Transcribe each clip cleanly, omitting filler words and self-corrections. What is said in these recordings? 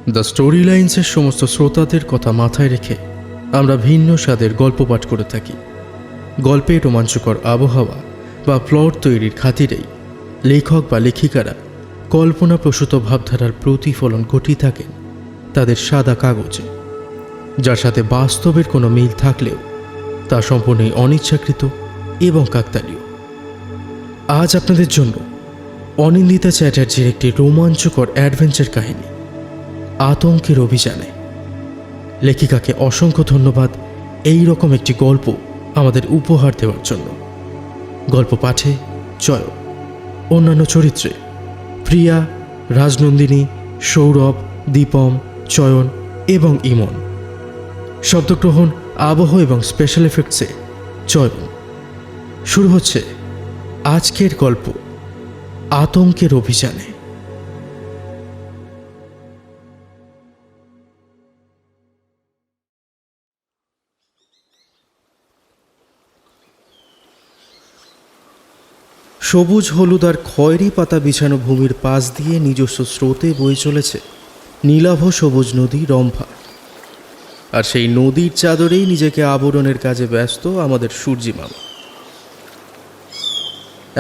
The story লাইন্সের সমস্ত শ্রোতাদের কথা মাথায় রেখে আমরা ভিন্ন স্বাদের গল্প পাঠ করে থাকি। গল্পে রোমাঞ্চকর আবহাওয়া বা প্লট তৈরির খাতিরেই লেখক বা লেখিকারা কল্পনাপ্রসূত ভাবধারার প্রতিফলন ঘটিয়ে থাকেন তাদের সাদা কাগজে, যার সাথে বাস্তবের কোনো মিল থাকলেও তা সম্পূর্ণই অনিচ্ছাকৃত এবং কাকতালীয়। আজ আপনাদের জন্য অনিন্দিতা চ্যাটার্জির একটি রোমাঞ্চকর অ্যাডভেঞ্চার কাহিনী, আতঙ্কের অভিযানে। লেখিকাকে অসংখ্য ধন্যবাদ এই রকম একটি গল্প আমাদের উপহার দেওয়ার জন্য। গল্প পাঠে জয়, অন্যান্য চরিত্রে প্রিয়া, রাজনন্দিনী, সৌরভ, দীপম, চয়ন এবং ইমন। শব্দগ্রহণ, আবহ এবং স্পেশাল এফেক্টসে চয়ন। শুরু হচ্ছে আজকের গল্প, আতঙ্কের অভিযানে। সবুজ হলুদ আর খয়েরি পাতা বিছানো ভূমির পাশ দিয়ে নিজস্ব স্রোতে বয়ে চলেছে নীলাভ সবুজ নদী রম্ভা। আর সেই নদীর চাদরেই নিজেকে আবরণের কাজে ব্যস্ত আমাদের সূর্যি মামা।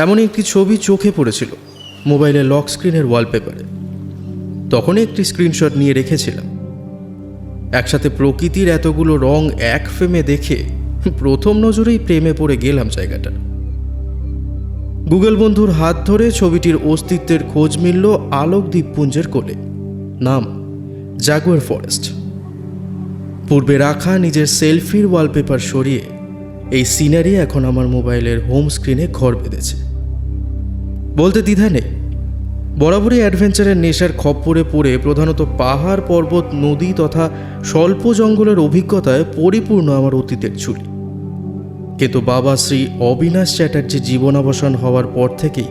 এমনই একটি ছবি চোখে পড়েছিল মোবাইলের লক স্ক্রিনের ওয়ালপেপারে। তখনই একটি স্ক্রিনশট নিয়ে রেখেছিলাম। একসাথে প্রকৃতির এতগুলো রং এক ফ্রেমে দেখে প্রথম নজরেই প্রেমে পড়ে গেলাম জায়গাটা। গুগল বন্ধুর হাত ধরে ছবিটির অস্তিত্বের খোঁজ মিলল আলোক দ্বীপপুঞ্জের কোলে, নাম জাগুয়ার ফরেস্ট। পূর্বে রাখা নিজের সেলফির ওয়ালপেপার সরিয়ে এই সিনারি এখন আমার মোবাইলের হোম স্ক্রিনে ঘর বেঁধেছে। বলতে দ্বিধা নেই, বরাবরই অ্যাডভেঞ্চারের নেশার খপ্পরে পড়ে প্রধানত পাহাড়, পর্বত, নদী তথা স্বল্প জঙ্গলের অভিজ্ঞতায় পরিপূর্ণ আমার অতীতের ঝুলি। কিন্তু বাবা শ্রী অবিনাশ চ্যাটার্জির জীবনাবসান হওয়ার পর থেকেই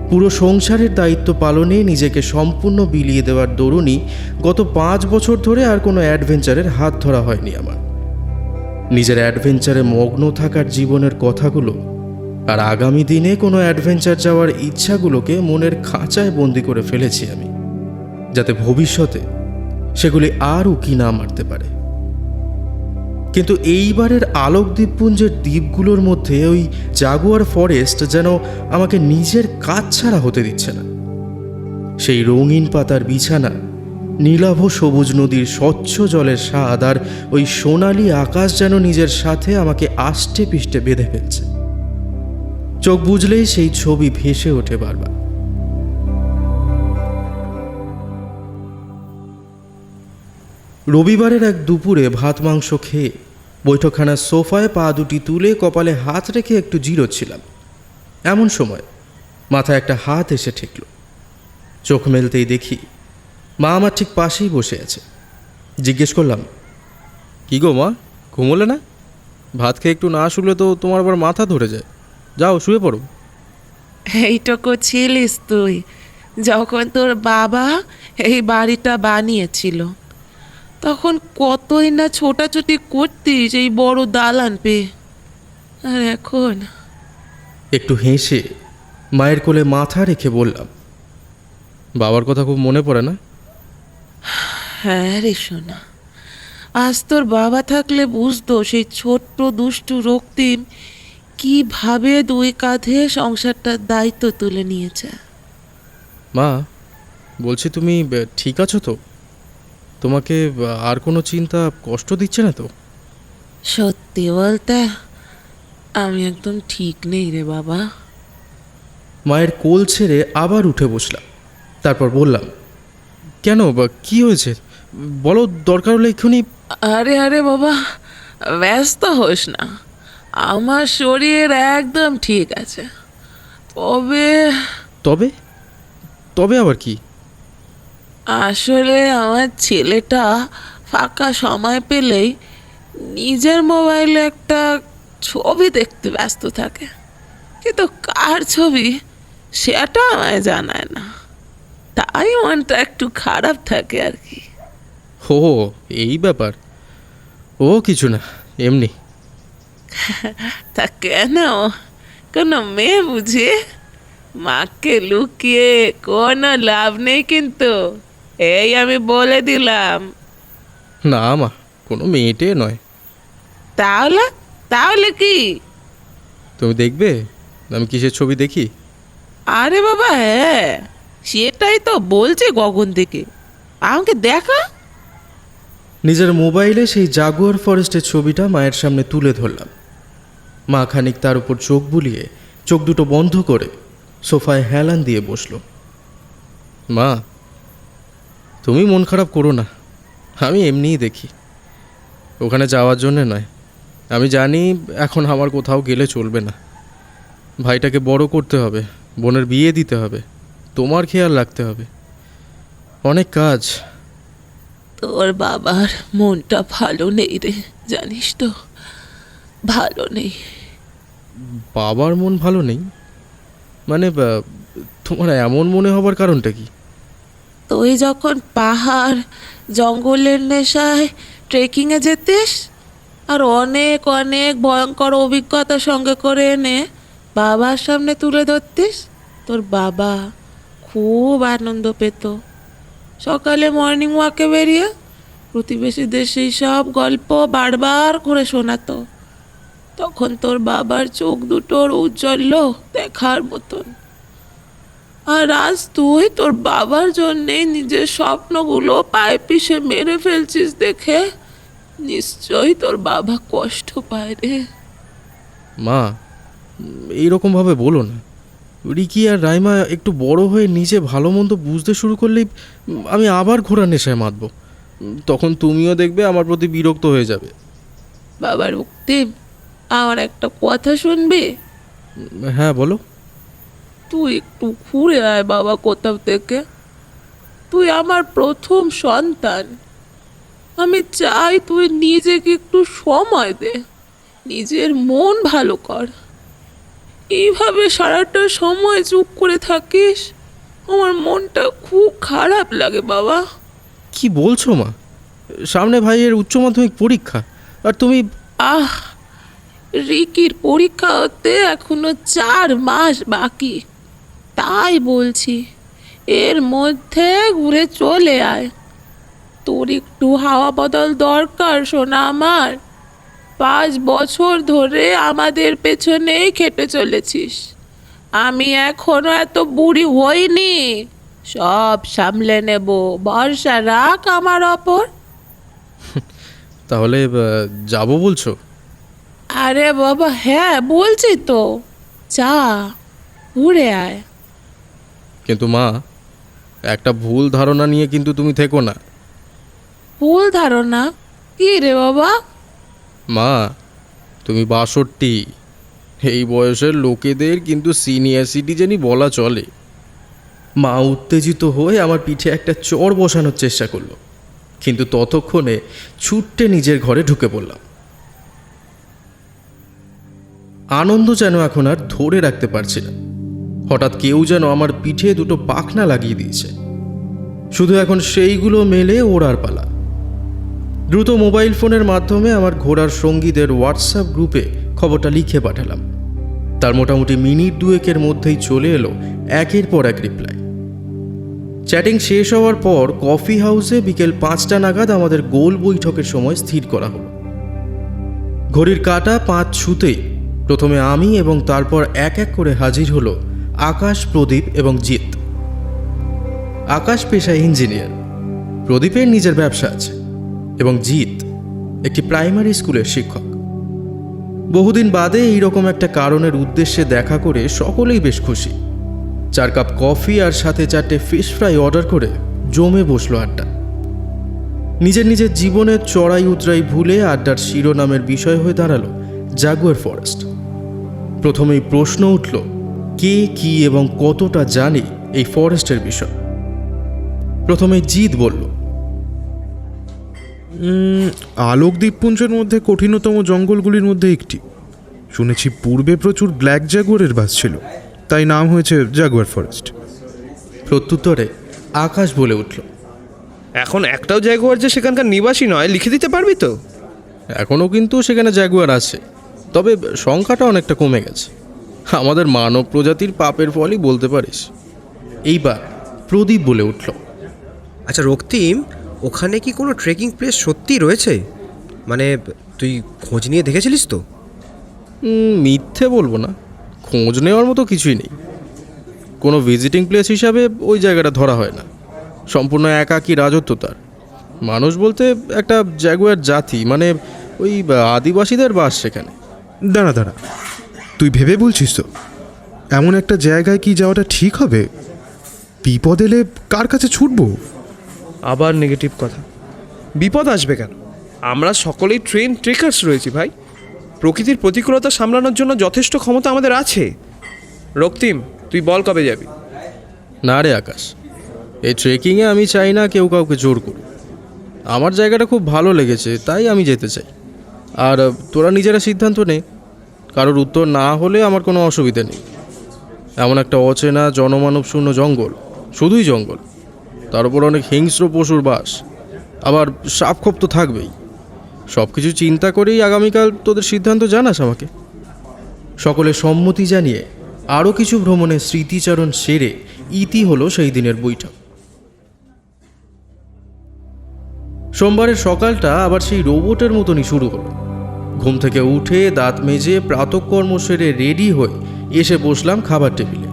পুরো সংসারের দায়িত্ব পালনে নিজেকে সম্পূর্ণ বিলিয়ে দেওয়ার দরুনই গত 5 বছর ধরে আর কোনো অ্যাডভেঞ্চারের হাত ধরা হয়নি আমার। নিজের অ্যাডভেঞ্চারে মগ্ন থাকার জীবনের কথাগুলো আর আগামী দিনে কোনো অ্যাডভেঞ্চার যাওয়ার ইচ্ছাগুলোকে মনের খাঁচায় বন্দি করে ফেলেছি আমি, যাতে ভবিষ্যতে সেগুলি আর উকি না মারতে পারে। কিন্তু এইবারের আলোক দ্বীপপুঞ্জের দ্বীপগুলোর মধ্যে ওই জাগুয়ার ফরেস্ট যেন আমাকে নিজের কাজ ছাড়া হতে দিচ্ছে না। সেই রঙিন পাতার বিছানা, নীলাভ সবুজ নদীর স্বচ্ছ জলের স্বাদ আর ওই সোনালি আকাশ যেন নিজের সাথে আমাকে আষ্টে পিষ্টে বেঁধে ফেলছে। চোখ বুঝলেই সেই ছবি ভেসে ওঠে বারবার। রবিবারের এক দুপুরে ভাত মাংস খেয়ে বৈঠকখানার সোফায় পা দুটি তুলে কপালে হাত রেখে একটু জিরোচ্ছিলাম। এমন সময় মাথায় একটা হাত এসে ঠেকল। চোখ মেলতেই দেখি মা আমার ঠিক পাশেই বসে আছে। জিজ্ঞেস করলাম, কী গো মা, ঘুমোলে না? ভাত খেয়ে একটু না শুলে তো তোমার আবার মাথা ধরে যায়। যাও শুয়ে পড়ো। এইটুকু ছিলিস তুই যখন তোর বাবা এই বাড়িটা বানিয়েছিল? তখন কতই না ছোটাছুটি করতিস এই বড় দালান পেয়ে। আর এখন? একটু হেসে মায়ের কোলে মাথা রেখে বললাম, বাবার কথা খুব মনে পড়ে না? হ্যাঁ রে সোনা, আজ তোর বাবা থাকলে বুঝতো সেই ছোট্ট দুষ্টু রক্তিম কিভাবে 2 কাঁধে সংসারটার দায়িত্ব তুলে নিয়েছে। মা, বলছি তুমি ঠিক আছো তো? তোমাকে আর কোনো চিন্তা কষ্ট দিচ্ছে না তো? সত্যি বলতে আমি একদম ঠিক নেই রে বাবা। মায়ের কোল ছেড়ে আবার উঠে বসলাম। তারপর বললাম, কেন, কি হয়েছে বলো, দরকার হলে এক্ষুনি। আরে আরে বাবা, ব্যস্ত হোস না, আমার শরীর একদম ঠিক আছে। তবে তবে তবে আবার কি? আসলে আমার ছেলেটা ফাঁকা সময় পেলেই নিজের মোবাইলে একটা ছবি দেখতে ব্যস্ত থাকে, কিন্তু কার ছবি সেটা আমায় জানায় না। তাই মনটা একটু খারাপ থাকে আর কি। ও, এই ব্যাপার? ও কিছু না, এমনি। তা কেন, কোনো মেয়ে বুঝি? মাকে লুকিয়ে কোনো লাভ নেই কিন্তু। এই আমি বলে দিলাম। না মা, কোনো মেয়েটে নয়। তাহলে তাহলে কি? তুমি দেখবে আমি কিসের ছবি দেখি? আরে বাবা, হ্যাঁ, সেটাই তো বলছে গগন থেকে। আমাকে দেখা। নিজের মোবাইলে সেই জাগুয়ার ফরেস্টের ছবিটা মায়ের সামনে তুলে ধরলাম। মা খানিক তার উপর চোখ বুলিয়ে চোখ দুটো বন্ধ করে সোফায় হেলান দিয়ে বসলো। মা, তুমি মন খারাপ করো না, আমি এমনিই দেখি। ওখানে যাওয়ার জন্যে নয়। আমি জানি এখন আমার কোথাও গেলে চলবে না। ভাইটাকে বড় করতে হবে, বোনের বিয়ে দিতে হবে, তোমার খেয়াল রাখতে হবে, অনেক কাজ। তোর বাবার মনটা ভালো নেই রে, জানিস তো, ভালো নেই। বাবার মন ভালো নেই মানে তোমার এমন মনে হবার কারণটা কি? তুই যখন পাহাড় জঙ্গলের নেশায় ট্রেকিংয়ে যেতিস আর অনেক অনেক ভয়ঙ্কর অভিজ্ঞতা সঙ্গে করে এনে বাবার সামনে তুলে ধরতিস, তোর বাবা খুব আনন্দ পেত। সকালে মর্নিং ওয়াকে বেরিয়ে প্রতিবেশীদের সেই সব গল্প বারবার করে শোনাতো। তখন তোর বাবার চোখ দুটোর উজ্জ্বল্য দেখার মতন। আর আজ তুই তোর বাবার জন্যে নিজের স্বপ্নগুলো পায়ে পিষে মেরে ফেলছিস দেখে নিশ্চয়ই তোর বাবা কষ্ট পায় রে। মা, এইরকমভাবে বলো না। রিকি আর রাইমা একটু বড় হয়ে নিজে ভালো মন্দ বুঝতে শুরু করলেই আমি আবার ঘোড়ার নেশায় মাতব। তখন তুমিও দেখবে আমার প্রতি বিরক্ত হয়ে যাবে। বাবার উক্তিম, আমার একটা কথা শুনবি? হ্যাঁ বলো। তুই একটু ঘুরে আয় বাবা কোথাও থেকে। তুই আমার প্রথম সন্তান। আমি চাই তুই নিজেকে একটু সময় দে, নিজের মন ভালো কর। এইভাবে সারাটা সময় চুপ করে থাকিস, আমার মনটা খুব খারাপ লাগে বাবা। কি বলছো মা? সামনে ভাইয়ের উচ্চ মাধ্যমিক পরীক্ষা, আর তুমি... আহ, রিকির পরীক্ষা হতে এখনো 4 মাস বাকি। তাই বলছি, এর মধ্যে ঘুরে চলে আয়। তোর একটু হাওয়া বদল দরকার সোনা আমার। 5 বছর ধরে আমাদের পেছনেই খেটে চলেছিস। আমি এখনো এত বুড়ি হইনি, সব সামলে নেব, ভরসা রাখ আমার ওপর। তাহলে যাবো বলছো? আরে বাবা হ্যাঁ, বলছি তো, যা ঘুরে আয়। কিন্তু মা, একটা ভুল ধারণা নিয়ে কিন্তু তুমি থেকো না। ভুল ধারণা? কি রে বাবা? মা, তুমি 62। এই বয়সের লোকেদের কিন্তু সিনিয়র সিটিজেনই বলা চলে। মা উত্তেজিত হয়ে আমার পিঠে একটা চড় বসানোর চেষ্টা করলো, কিন্তু ততক্ষণে ছুট্টে নিজের ঘরে ঢুকে পড়লাম। আনন্দ যেন এখন আর ধরে রাখতে পারছি না। হঠাৎ কেউ যেন আমার পিঠে দুটো পাখনা লাগিয়ে দিয়েছে। শুধু এখন সেইগুলো মেলে ওড়ার পালা। দ্রুত মোবাইল ফোনের মাধ্যমে আমার ঘোড়ার সঙ্গীদের হোয়াটসঅ্যাপ গ্রুপে খবরটা লিখে পাঠালাম। তার মোটামুটি মিনিট 2 মধ্যেই চলে এলো একের পর এক রিপ্লাই। চ্যাটিং শেষ হওয়ার পর কফি হাউসে বিকেল 5টা নাগাদ আমাদের গোল বৈঠকের সময় স্থির করা হলো। ঘড়ির কাঁটা 5 ছুঁতেই প্রথমে আমি এবং তারপর এক এক করে হাজির হলো আকাশ, প্রদীপ এবং জিৎ। আকাশ পেশায় ইঞ্জিনিয়ার, প্রদীপের নিজের ব্যবসা আছে এবং জিৎ একটি প্রাইমারি স্কুলের শিক্ষক। বহুদিন বাদে এইরকম একটা কারণের উদ্দেশ্যে দেখা করে সকলেই বেশ খুশি। 4 কাপ কফি আর সাথে 4টে ফিশ ফ্রাই অর্ডার করে জমে বসলো আড্ডা। নিজের নিজের জীবনের চড়াই উতরাই ভুলে আড্ডার শিরোনামের বিষয় হয়ে দাঁড়ালো জাগুয়ার ফরেস্ট। প্রথমেই প্রশ্ন উঠল, কে কি এবং কতটা জানে এই ফরেস্টের বিষয়। প্রথমে জিৎ বলল, আলোক দ্বীপপুঞ্জের মধ্যে কঠিনতম জঙ্গলগুলির মধ্যে একটি। শুনেছি পূর্বে প্রচুর ব্ল্যাক জাগুয়ারের বাস ছিল, তাই নাম হয়েছে জাগুয়ার ফরেস্ট। প্রত্যুত্তরে আকাশ বলে উঠল, এখন একটাও জাগুয়ার যে সেখানকার নিবাসী নয়, লিখে দিতে পারবি তো? এখনও কিন্তু সেখানে জাগুয়ার আছে, তবে সংখ্যাটা অনেকটা কমে গেছে। আমাদের মানব প্রজাতির পাপের ফলই বলতে পারিস। এইবার প্রদীপ বলে উঠল, আচ্ছা রক্তিম, ওখানে কি কোনো ট্রেকিং প্লেস সত্যি রয়েছে? মানে তুই খোঁজ নিয়ে দেখেছিলিস তো? মিথ্যে বলবো না, খোঁজ নেওয়ার মতো কিছুই নেই। কোনো ভিজিটিং প্লেস হিসাবে ওই জায়গাটা ধরা হয় না, সম্পূর্ণ একাকী রাজত্ব তার। মানুষ বলতে একটা জাগুয়ার জাতি, মানে ওই আদিবাসীদের বাস সেখানে। দাঁড়া দাঁড়া, তুই ভেবে বলছিস তো এমন একটা জায়গায় কি যাওয়াটা ঠিক হবে? বিপদ এলে কার কাছে ছুটবো? আবার নেগেটিভ কথা। বিপদ আসবে কেন? আমরা সকলেই ট্রেন ট্রেকার্স রয়েছি ভাই। প্রকৃতির প্রতিকূলতা সামলানোর জন্য যথেষ্ট ক্ষমতা আমাদের আছে। রক্তিম, তুই বল কবে যাবি? না রে আকাশ, এই ট্রেকিংয়ে আমি চাই না কেউ কাউকে জোর করুক। আমার জায়গাটা খুব ভালো লেগেছে, তাই আমি যেতে চাই। আর তোরা নিজেরা সিদ্ধান্ত নে, কারোর উত্তর না হলে আমার কোনো অসুবিধা নেই। এমন একটা অচেনা জনমানব শূন্য জঙ্গল, শুধুই জঙ্গল, তার উপর অনেক হিংস্র পশুর বাস, আবার সাপখোপ তো থাকবেই। সব কিছু চিন্তা করেই আগামীকাল তোদের সিদ্ধান্ত জানাস আমাকে। সকলে সম্মতি জানিয়ে আরও কিছু ভ্রমণের স্মৃতিচারণ সেরে ইতি হলো সেই দিনের বৈঠক। সোমবারের সকালটা আবার সেই রোবটের মতনই শুরু হলো। ঘুম থেকে উঠে দাঁত মেজে প্রাতঃকর্ম সেরে রেডি হয়ে এসে বসলাম খাবার টেবিলে।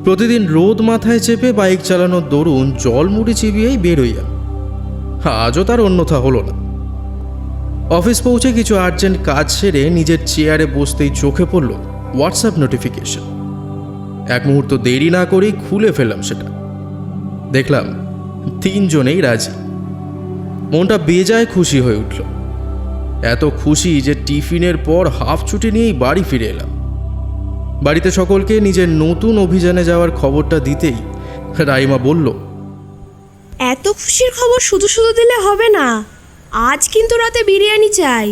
প্রতিদিন রোদ মাথায় চেপে বাইক চালানোর দরুন জল মুড়ি চিবিয়েই বেরোইয়া, আজও তার অন্যথা হলো না। অফিস পৌঁছে কিছু আর্জেন্ট কাজ সেরে নিজের চেয়ারে বসতেই চোখে পড়ল হোয়াটসঅ্যাপ নোটিফিকেশন। এক মুহূর্ত দেরি না করেই খুলে ফেললাম সেটা। দেখলাম 3 জনেই রাজি। মনটা বেজায় খুশি হয়ে উঠল, এত খুশি যে টিফিনের পর হাফ ছুটি নিয়েই বাড়ি ফিরে এলাম। বাড়িতে সকলকে নিজের নতুন অভিযানে যাওয়ার খবরটা দিতেই রাইমা বলল, এত খুশির খবর শুধু শুধু দিলে হবে না, আজ কিন্তু রাতে বিরিয়ানি চাই।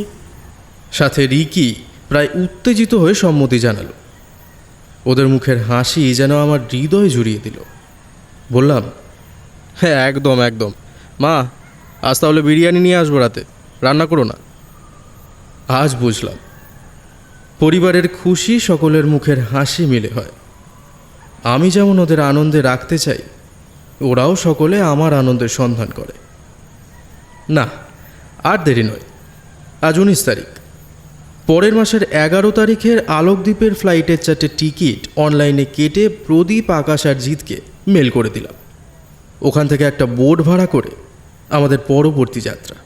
সাথে রিকি প্রায় উত্তেজিত হয়ে সম্মতি জানালো। ওদের মুখের হাসি যেন আমার হৃদয় জুড়িয়ে দিল। বললাম, হ্যাঁ একদম একদম মা, আজ তাহলে বিরিয়ানি নিয়ে আসবো, রাতে রান্না করো না। আজ বুঝলাম পরিবারের খুশি সকলের মুখের হাসি মিলে হয়। আমি যেমন ওদের আনন্দে রাখতে চাই, ওরাও সকলে আমার আনন্দের সন্ধান করে। না আর দেরি নয়, আজ 19 তারিখ। পরের মাসের 11 তারিখের আলোকদ্বীপের ফ্লাইটের 4টে টিকিট অনলাইনে কেটে প্রদীপ, আকাশ আর জিতকে মেল করে দিলাম। ওখান থেকে একটা বোট ভাড়া করে আমাদের পরবর্তী যাত্রা।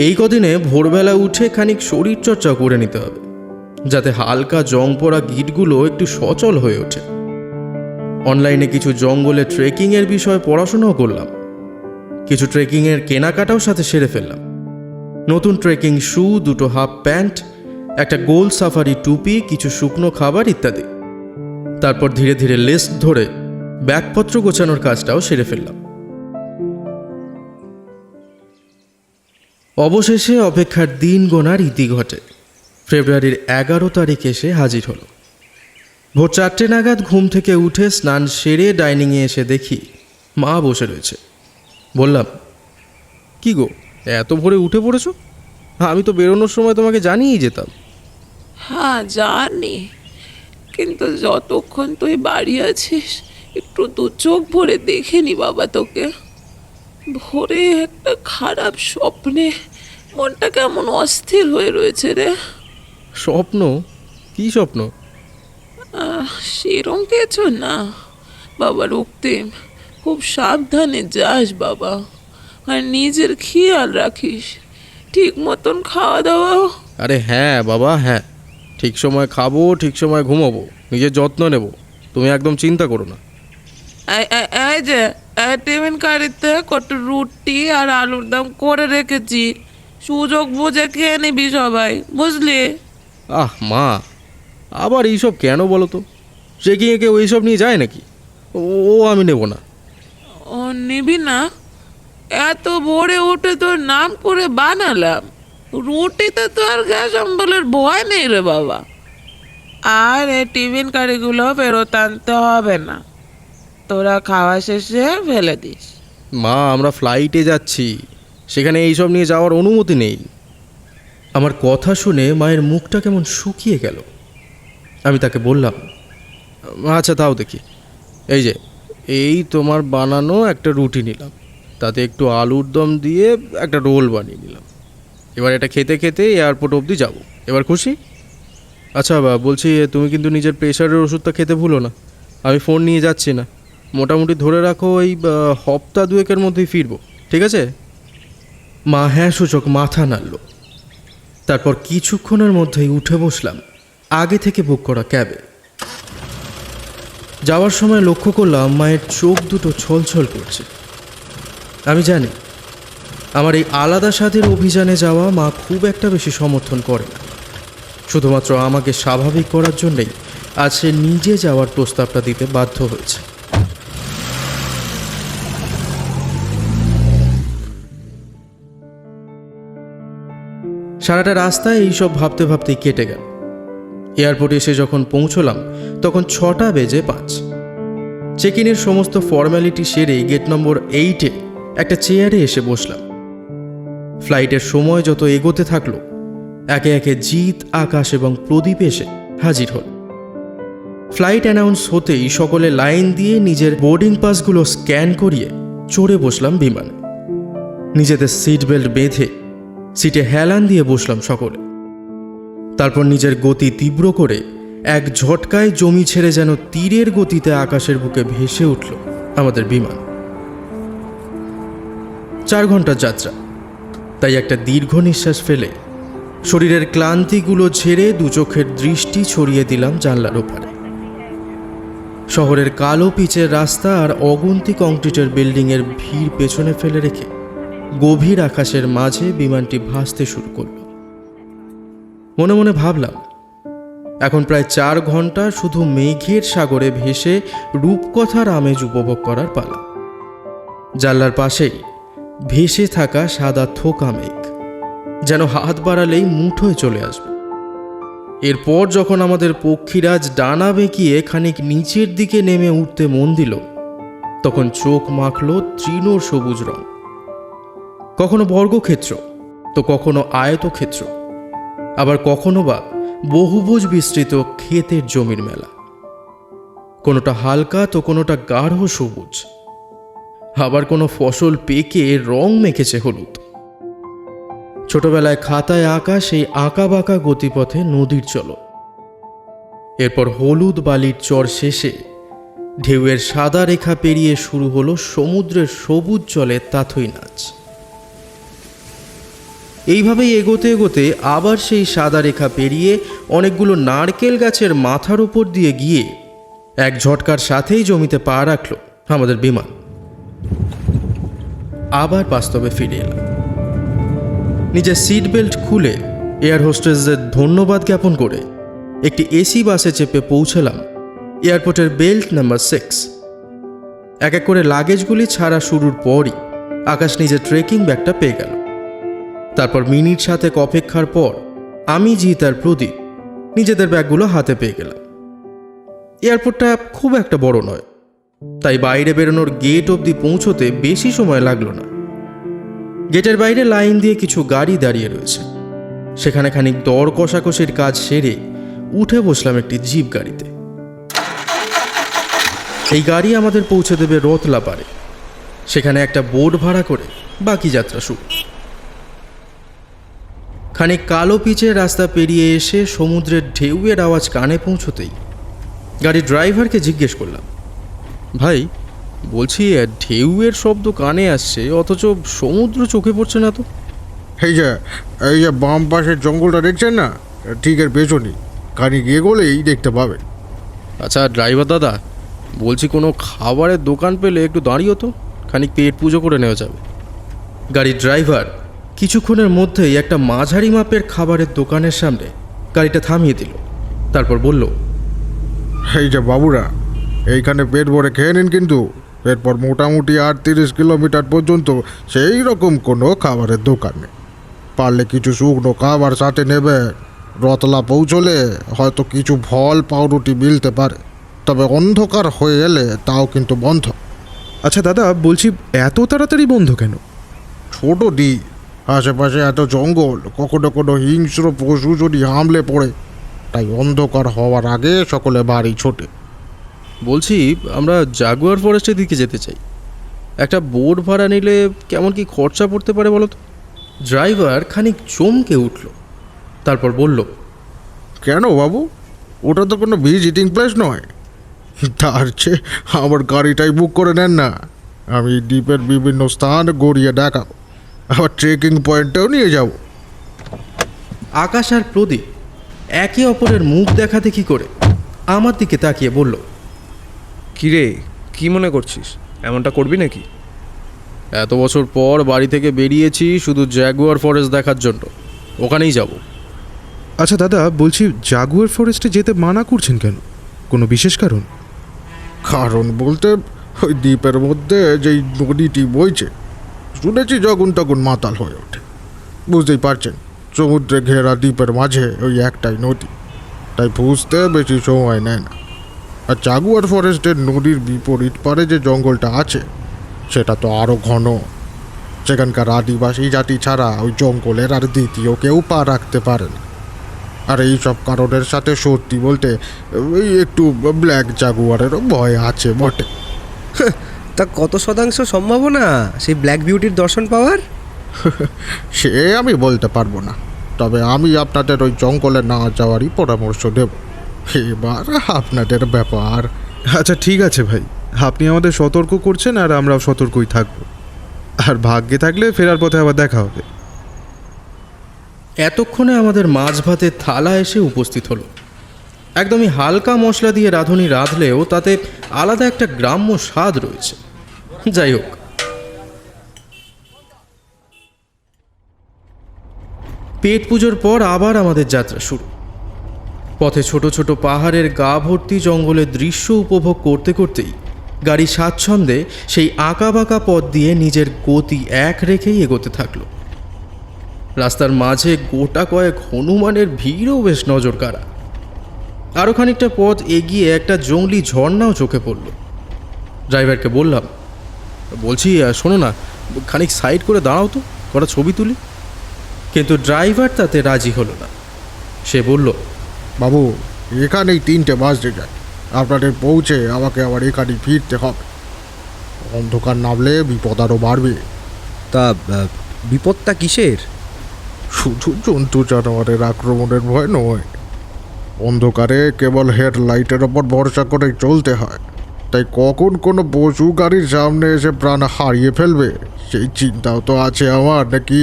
এই কদিনে ভোরবেলা উঠে খানিক শরীরচর্চা করে নিতে হবে, যাতে হালকা জং পড়া গিঁটগুলো একটু সচল হয়ে ওঠে। অনলাইনে কিছু জঙ্গলে ট্রেকিংয়ের বিষয়ে পড়াশোনাও করলাম। কিছু ট্রেকিংয়ের কেনাকাটাও সাথে সেরে ফেললাম। নতুন ট্রেকিং শু, 2টো হাফ প্যান্ট, একটা গোল সাফারি টুপি, কিছু শুকনো খাবার ইত্যাদি। তারপর ধীরে ধীরে লিস্ট ধরে ব্যাগপত্র গোছানোর কাজটাও সেরে ফেললাম। অবশেষে অপেক্ষার দিন গোনার ইতি ঘটে। ফেব্রুয়ারির 11 তারিখ এসে হাজির হলো। ভোর 4টে নাগাদ ঘুম থেকে উঠে স্নান সেরে ডাইনিংয়ে এসে দেখি মা বসে রয়েছে। বললাম, কি গো, এত ভোরে উঠে পড়েছো? আমি তো বেরোনোর সময় তোমাকে জানিয়েই যেতাম। হ্যাঁ জানি, কিন্তু যতক্ষণ তুই বাড়ি আছিস একটু দু চোখ ভরে দেখে নি বাবা তোকে। ভোরে একটা খারাপ স্বপ্নে মনটা কেমন অস্থির হয়ে রয়েছে রে। স্বপ্ন? কি স্বপ্ন? সেরম কিছু না বাবা রক্তিম, খুব সাবধানে যাস বাবা, আর নিজের খেয়াল রাখিস, ঠিক মতন খাওয়া দাওয়া। আরে হ্যাঁ বাবা, হ্যাঁ, ঠিক সময় খাবো, ঠিক সময় ঘুমাবো, নিজের যত্ন নেব, তুমি একদম চিন্তা করো না। এই যে টিফিন কারিতে কত রুটি আর আলুর দম করে রেখেছি, সুযোগ বুঝে খেয়ে নিবি সবাই, বুঝলি? আহ মা, আবার এইসব কেন বলো তো? ট্রেকিংয়ে কেউ এইসব নিয়ে যায় নাকি? ও আমি নেব না। ও নিবি না? এত ভোরে উঠে তোর নাম করে বানালাম, রুটিতে তো আর গ্যাস অম্বলের ভয় নেই রে বাবা। আর এই টিফিন কারিগুলো ফেরত আনতে হবে না, তোরা খাওয়া শেষে ফেলে দিস। মা, আমরা ফ্লাইটে যাচ্ছি, সেখানে এইসব নিয়ে যাওয়ার অনুমতি নেই। আমার কথা শুনে মায়ের মুখটা কেমন শুকিয়ে গেল। আমি তাকে বললাম, আচ্ছা তাও দেখি। এই যে এই তোমার বানানো একটা রুটি নিলাম, তাতে একটু আলুর দম দিয়ে একটা রোল বানিয়ে নিলাম। এবার এটা খেতে খেতে এয়ারপোর্ট অবধি যাব। এবার খুশি? আচ্ছা বলছি, তুমি কিন্তু নিজের প্রেশারের ওষুধটা খেতে ভুলো না। আমি ফোন নিয়ে যাচ্ছি না, মোটামুটি ধরে রাখো এই সপ্তাহ দুয়েকের মধ্যেই ফিরবো, ঠিক আছে? মা হ্যাঁ সূচক মাথা নাড়ল। তারপর কিছুক্ষণের মধ্যেই উঠে বসলাম আগে থেকে বুক করা ক্যাবে। যাওয়ার সময় লক্ষ্য করলাম মায়ের চোখ দুটো ছলছল করছে। আমি জানি আমার এই আলাদা স্বাদের অভিযানে যাওয়া মা খুব একটা বেশি সমর্থন করে না। শুধুমাত্র আমাকে স্বাভাবিক করার জন্যেই আজ সে নিজে যাওয়ার প্রস্তাবটা দিতে বাধ্য হয়েছে। সারাটা রাস্তায় এইসব ভাবতে ভাবতেই কেটে গেল। এয়ারপোর্টে এসে যখন পৌঁছলাম তখন 6:05। চেক ইনের সমস্ত ফর্ম্যালিটি সেরে গেট নম্বর 8-এ একটা চেয়ারে এসে বসলাম। ফ্লাইটের সময় যত এগোতে থাকলো, একে একে জিৎ, আকাশ এবং প্রদীপ এসে হাজির হল। ফ্লাইট অ্যানাউন্স হতেই সকলে লাইন দিয়ে নিজের বোর্ডিং পাসগুলো স্ক্যান করিয়ে চড়ে বসলাম বিমানে। নিজেদের সিট বেল্ট বেঁধে সিটে হেলান দিয়ে বসলাম সকলে। তারপর নিজের গতি তীব্র করে এক ঝটকায় জমি ছেড়ে যেন তীরের গতিতে আকাশের বুকে ভেসে উঠল আমাদের বিমান। 4 ঘন্টার যাত্রা, তাই একটা দীর্ঘ নিঃশ্বাস ফেলে শরীরের ক্লান্তিগুলো ঝেড়ে দু চোখের দৃষ্টি ছড়িয়ে দিলাম জানলার ওপারে। শহরের কালো পিচের রাস্তা আর অগুন্তি কংক্রিটের বিল্ডিংয়ের ভিড় পেছনে ফেলে রেখে গভীর আকাশের মাঝে বিমানটি ভাসতে শুরু করল। মনে মনে ভাবলাম, এখন প্রায় 4 ঘন্টা শুধু মেঘের সাগরে ভেসে রূপকথার আমেজ উপভোগ করার পালা। জানলার পাশেই ভেসে থাকা সাদা থোকা মেঘ যেন হাত বাড়ালেই মুঠোয় চলে আসবে। এরপর যখন আমাদের পক্ষীরাজ ডানা বেঁকিয়ে খানিক নিচের দিকে নেমে উঠতে মন দিল, তখন চোখ মাখল তৃণ সবুজ রং। কখনো বর্গক্ষেত্র, তো কখনো আয়তক্ষেত্র, আবার কখনো বা বহুভুজ বিস্তৃত ক্ষেতের জমির মেলা। কোনোটা হালকা তো কোনোটা গাঢ় সবুজ, আবার কোনো ফসল পেকে রং মেখেছে হলুদ। ছোটবেলায় খাতায় আঁকা সেই আঁকা বাঁকা গতিপথে নদীর চলো। এরপর হলুদ বালির চর শেষে ঢেউয়ের সাদা রেখা পেরিয়ে শুরু হলো সমুদ্রের সবুজ জলে তাথই নাচ। এইভাবেই এগোতে এগোতে আবার সেই সাদা রেখা পেরিয়ে অনেকগুলো নারকেল গাছের মাথার উপর দিয়ে গিয়ে এক ঝটকার সাথেই জমিতে পা রাখল আমাদের বিমান। আবার বাস্তবে ফিরে এলাম। নিজের সিট বেল্ট খুলে এয়ার হোস্টেসদের ধন্যবাদ জ্ঞাপন করে একটি এসি বাসে চেপে পৌঁছলাম এয়ারপোর্টের বেল্ট নাম্বার 6। এক এক করে লাগেজগুলি ছাড়া শুরুর পরই আকাশ নিজের ট্রেকিং ব্যাগটা পেয়ে গেল। তারপর মিনিট 7 অপেক্ষার পর আমি, জিৎ আর প্রদীপ নিজেদের ব্যাগগুলো হাতে পেয়ে গেলাম। এয়ারপোর্টটা খুব একটা বড় নয়, তাই বাইরে বেরোনোর গেট অবধি পৌঁছতে বেশি সময় লাগলো না। গেটের বাইরে লাইন দিয়ে কিছু গাড়ি দাঁড়িয়ে রয়েছে, সেখানে খানিক দর কষাকষির কাজ সেরে উঠে বসলাম একটি জিপ গাড়িতে। এই গাড়ি আমাদের পৌঁছে দেবে রতলা পারে। সেখানে একটা বোট ভাড়া করে বাকি যাত্রা শুরু। খানিক কালো পিচের রাস্তা পেরিয়ে এসে সমুদ্রের ঢেউয়ের আওয়াজ কানে পৌঁছতেই গাড়ির ড্রাইভারকে জিজ্ঞেস করলাম, ভাই বলছি ঢেউয়ের শব্দ কানে আসছে অথচ সমুদ্র চোখে পড়ছে না তো? এই যে বাম পাশের জঙ্গলটা দেখছেন না, ঠিক এর পেছনই, খানিক এগোলেই দেখতে পাবেন। আচ্ছা ড্রাইভার দাদা, বলছি কোনো খাবারের দোকান পেলে একটু দাঁড়িয়ে তো, খানিক পেট পুজো করে নেওয়া যাবে। গাড়ির ড্রাইভার কিছুক্ষণের মধ্যেই একটা মাঝারি মাপের খাবারের দোকানের সামনে গাড়িটা থামিয়ে দিল। তারপর বলল, এই যে বাবুরা, এইখানে পেট ভরে খেয়ে নিন, কিন্তু এরপর মোটামুটি 38 কিলোমিটার পর্যন্ত সেই রকম কোনো খাবারের দোকান নেই। পারলে কিছু শুকনো খাবার সাথে নেবে। রতলা পৌঁছলে হয়তো কিছু ফল পাউরুটি মিলতে পারে, তবে অন্ধকার হয়ে এলে তাও কিন্তু বন্ধ। আচ্ছা দাদা, বলছি এত তাড়াতাড়ি বন্ধ কেন? ছোট দ্বীপ, আশেপাশে এত জঙ্গল, কখনো কোনো হিংস্র পশু যদি হামলে পড়ে, তাই অন্ধকার হওয়ার আগে সকলে বাড়ি ছোটে। বলছি আমরা জাগুয়ার ফরেস্টের দিকে যেতে চাই। একটা বোট ভাড়া নিলে কেমন কি খরচা পড়তে পারে বলো তো? ড্রাইভার খানিক চমকে উঠল, তারপর বলল, কেন বাবু, ওটা তো কোনো ভিজিটিং প্লেস নয়। তার চেয়ে আমার গাড়িটাই বুক করে নেন না, আমি দ্বীপের বিভিন্ন স্থান গড়িয়ে দেখাবো, আবার ট্রেকিং পয়েন্টেও নিয়ে যাব। আকাশ আর প্রদীপ একে অপরের মুখ দেখা দেখি করে আমার দিকে তাকিয়ে বলল, কিরে, কি মনে করছিস? এমনটা করবি নাকি? এত বছর পর বাড়ি থেকে বেরিয়েছি শুধু জাগুয়ার ফরেস্ট দেখার জন্য, ওখানেই যাব। আচ্ছা দাদা, বলছি জাগুয়ার ফরেস্টে যেতে মানা করছেন কেন? কোনো বিশেষ কারণ? কারণ বলতে ওই দ্বীপের মধ্যে যেই নদীটি বইছে, শুনেছি যখন তখন মাতাল হয়ে ওঠে। বুঝতেই পারছেন, সমুদ্রে ঘেরা দ্বীপের মাঝে ওই একটাই নদী, তাই বুঝতে বেশি সময় নেয় না। আর জাগুয়ার ফরেস্টের নদীর বিপরীত পারে যে জঙ্গলটা আছে সেটা তো আরও ঘন। সেখানকার আদিবাসী জাতি ছাড়া ওই জঙ্গলের আর দ্বিতীয় কেউ পা রাখতে পারে না। আর এই সব কারণের সাথে সত্যি বলতে ওই একটু ব্ল্যাক জাগুয়ারেরও ভয় আছে বটে। তা কত শতাংশ সম্ভাবনা সেই ব্ল্যাক বিউটির দর্শন পাওয়ার? সে আমি বলতে পারবো না, তবে আমি আপনাদের ওই জঙ্গলে না যাওয়ারই পরামর্শ দেব। এবার আপনাদের ব্যাপার। আচ্ছা ঠিক আছে ভাই, আপনি আমাদের সতর্ক করছেন আর আমরাও সতর্কই থাকবো। আর ভাগ্যে থাকলে ফেরার পথে আবার দেখা হবে। এতক্ষণে আমাদের মাছ ভাতের থালা এসে উপস্থিত হলো। একদমই হালকা মশলা দিয়ে রাঁধুনি রাঁধলেও তাতে আলাদা একটা গ্রাম্য স্বাদ রয়েছে। যাই হোক, পেট পুজোর পর আবার আমাদের যাত্রা শুরু। পথে ছোট ছোট পাহাড়ের গা ভর্তি জঙ্গলের দৃশ্য উপভোগ করতে করতেই গাড়ি স্বাচ্ছন্দ্যে সেই আঁকাবাঁকা পথ দিয়ে নিজের গতি এক রেখেই এগোতে থাকলো। রাস্তার মাঝে গোটা কয়েক হনুমানের ভিড়ও বেশ নজর কাড়া। আরও খানিকটা পথ এগিয়ে একটা জঙ্গলি ঝর্ণাও চোখে পড়ল। ড্রাইভারকে বললাম, বলছি শোনো না, খানিক সাইড করে দাঁড়াও তো, কটা ছবি তুলি। কিন্তু ড্রাইভার তাতে রাজি হলো না। সে বলল, বাবু, এখানেই 3টে বাজতে যায়, আপনাদের পৌঁছে আমাকে আবার এখানেই ফিরতে হবে। অন্ধকার নামলে বিপদ আরও বাড়বে। তা বিপদটা কিসের? শুধু জন্তু জানোয়ারের আক্রমণের ভয় নয়, অন্ধকারে কেবল হেডলাইটের ওপর ভরসা করে চলতে হয়, তাই কখন কোনো পশু গাড়ির সামনে এসে প্রাণ হারিয়ে ফেলবে সেই চিন্তাও তো আছে আমার, নাকি?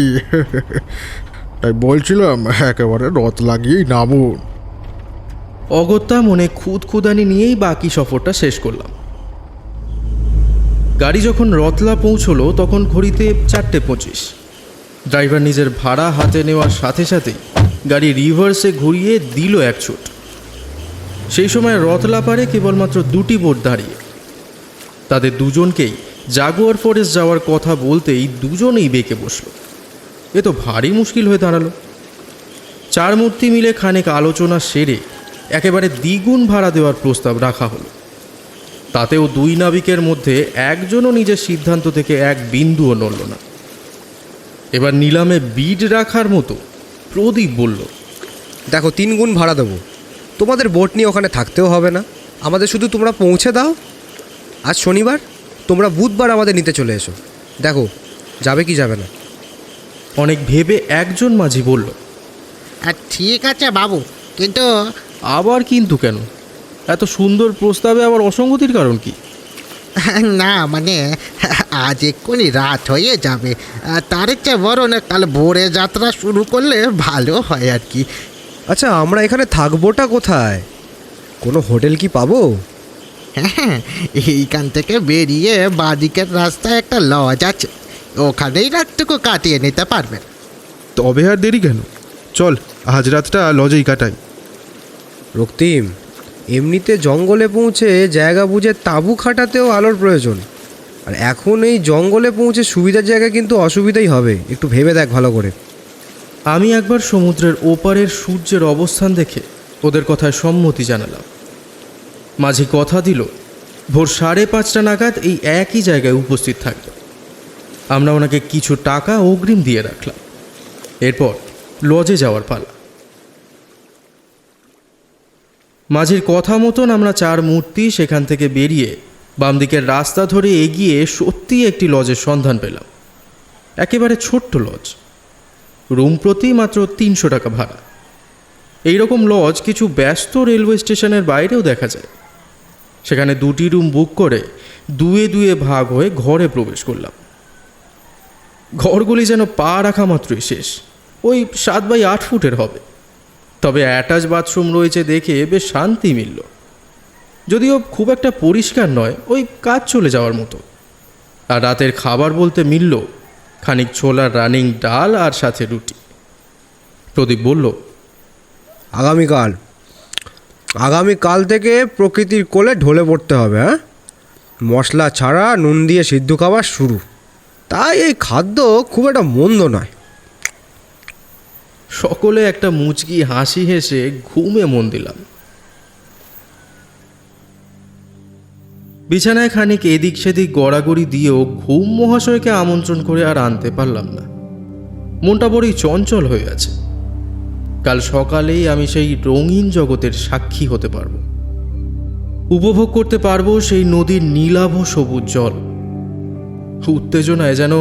তাই বলছিলাম একেবারে রথ লাগিয়েই নামুন। অগত্যা মনে খুদখুদানি নিয়েই বাকি সফরটা শেষ করলাম। গাড়ি যখন রতলা পৌঁছলো তখন ঘড়িতে 4:25। ড্রাইভার নিজের ভাড়া হাতে নেওয়ার সাথে সাথেই গাড়ি রিভার্সে ঘুরিয়ে দিল এক ছুট। সেই সময় রতলা পারে কেবলমাত্র 2টি বোট দাঁড়িয়ে। তাদের দুজনকেই জাগুয়ার ফরেস্ট যাওয়ার কথা বলতেই দুজনেই বেঁকে বসল। এ তো ভারী মুশকিল হয়ে দাঁড়ালো। 4 মূর্তি মিলে খানিক আলোচনা সেরে একেবারে দ্বিগুণ ভাড়া দেওয়ার প্রস্তাব রাখা হলো। তাতেও 2 নাবিকের মধ্যে একজনও নিজের সিদ্ধান্ত থেকে এক বিন্দুও নড়ল না। এবার নিলামে বিড রাখার মতো প্রদীপ বলল, দেখো, 3 গুণ ভাড়া দেবো। তোমাদের বোট নিয়ে ওখানে থাকতেও হবে না, আমাদের শুধু তোমরা পৌঁছে দাও। আজ শনিবার, তোমরা বুধবার আমাদের নিতে চলে এসো। দেখো যাবে কি যাবে না। অনেক ভেবে একজন মাঝি বলল, ঠিক আছে বাবু, কিন্তু আবার কিন্তু কেন? এত সুন্দর প্রস্তাবে আবার অসঙ্গতির কারণ কি? না মানে আজ এক্ষুনি রাত হয়ে যাবে, তার চেয়ে বরং কাল ভোরে যাত্রা শুরু করলে ভালো হয় আর কি। আচ্ছা, আমরা এখানে থাকবোটা কোথায়? কোনো হোটেল কি পাবো? হ্যাঁ, এইখান থেকে বেরিয়ে বাঁদিকের রাস্তায় একটা লজ আছে, ওখানেই রাতটুকু কাটিয়ে নিতে পারবেন। তবে আর দেরি কেন, চল আজ রাতটা লজেই কাটাই। রক্তিম, এমনিতে জঙ্গলে পৌঁছে জায়গা বুঝে তাঁবু খাটাতেও আলোর প্রয়োজন, আর এখন এই জঙ্গলে পৌঁছে সুবিধার জায়গায় কিন্তু অসুবিধাই হবে। একটু ভেবে দেখ ভালো করে। আমি একবার সমুদ্রের ওপারের সূর্যের অবস্থান দেখে ওদের কথায় সম্মতি জানালাম। মাঝি কথা দিল ভোর 5:30 নাগাদ এই একই জায়গায় উপস্থিত থাকবে। আমরা ওনাকে কিছু টাকা অগ্রিম দিয়ে রাখলাম। এরপর লজে যাওয়ার পালা। মাঝির কথা মতন আমরা 4 মূর্তি সেখান থেকে বেরিয়ে বাম দিকের রাস্তা ধরে এগিয়ে সত্যি একটি লজের সন্ধান পেলাম। একেবারে ছোট্ট লজ, রুম প্রতি মাত্র 300 টাকা ভাড়া। এইরকম লজ কিছু ব্যস্ত রেলওয়ে স্টেশনের বাইরেও দেখা যায়। সেখানে 2টি রুম বুক করে দুয়ে দুয়ে ভাগ হয়ে ঘরে প্রবেশ করলাম। ঘরগুলি যেন পা রাখা মাত্রই শেষ, ওই 7x8 ফুটের হবে। তবে অ্যাটাচ বাথরুম রয়েছে দেখে বেশ শান্তি মিলল, যদিও খুব একটা পরিষ্কার নয়, ওই কাজ চলে যাওয়ার মতো। আর রাতের খাবার বলতে মিলল খানিক ছোলার রানিং ডাল আর সাথে রুটি। প্রদীপ বলল, আগামীকাল থেকে প্রকৃতির কোলে ঢলে পড়তে হবে। হ্যাঁ, মশলা ছাড়া নুন দিয়ে সিদ্ধ খাবার শুরু। তাই এই খাদ্য খুব একটা মন্দ নয়। সকলে একটা মুচকি হাসি হেসে ঘুমে মন দিলাম। বিছানায় খানিক এদিক সেদিক গড়াগড়ি দিয়েও ঘুম মহাশয়কে আমন্ত্রণ করে আর আনতে পারলাম না। মনটা বড়ই চঞ্চল হয়ে আছে। কাল সকালেই আমি সেই রঙিন জগতের সাক্ষী হতে পারব, উপভোগ করতে পারবো সেই নদীর নীলাভ সবুজ জল। উত্তেজনায় যেন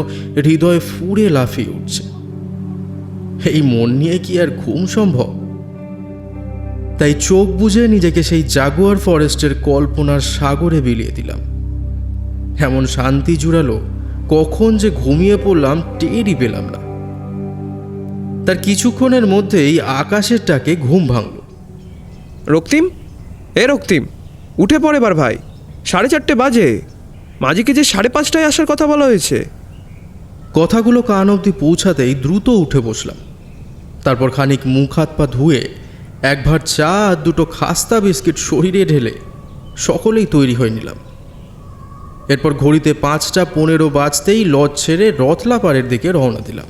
হৃদয় ফুঁড়ে লাফিয়ে উঠছে। এই মন নিয়ে কি আর ঘুম সম্ভব? তাই চোখ বুজে নিজেকে সেই জাগুয়ার ফরেস্টের কল্পনার সাগরে বিলিয়ে দিলাম। এমন শান্তি জুড়ালো, কখন যে ঘুমিয়ে পড়লাম টেরই পেলাম না। তার কিছুক্ষণের মধ্যেই আকাশের ডাকে ঘুম ভাঙল। রক্তিম, রক্তিম, উঠে পড়ে এবার ভাই, 4:30 বাজে। মাঝিকে যে 5:30টায় আসার কথা বলা হয়েছে। কথাগুলো কান অবধি পৌঁছাতেই দ্রুত উঠে বসলাম। তারপর খানিক মুখ হাত পা ধুয়ে 1 ভাঁড় চা আর 2টো খাস্তা বিস্কিট শরীরে ঢেলে সকলেই তৈরি হয়ে নিলাম। এরপর ঘড়িতে 5:15 বাজতেই লজ ছেড়ে রতলা পাড়ের দিকে রওনা দিলাম।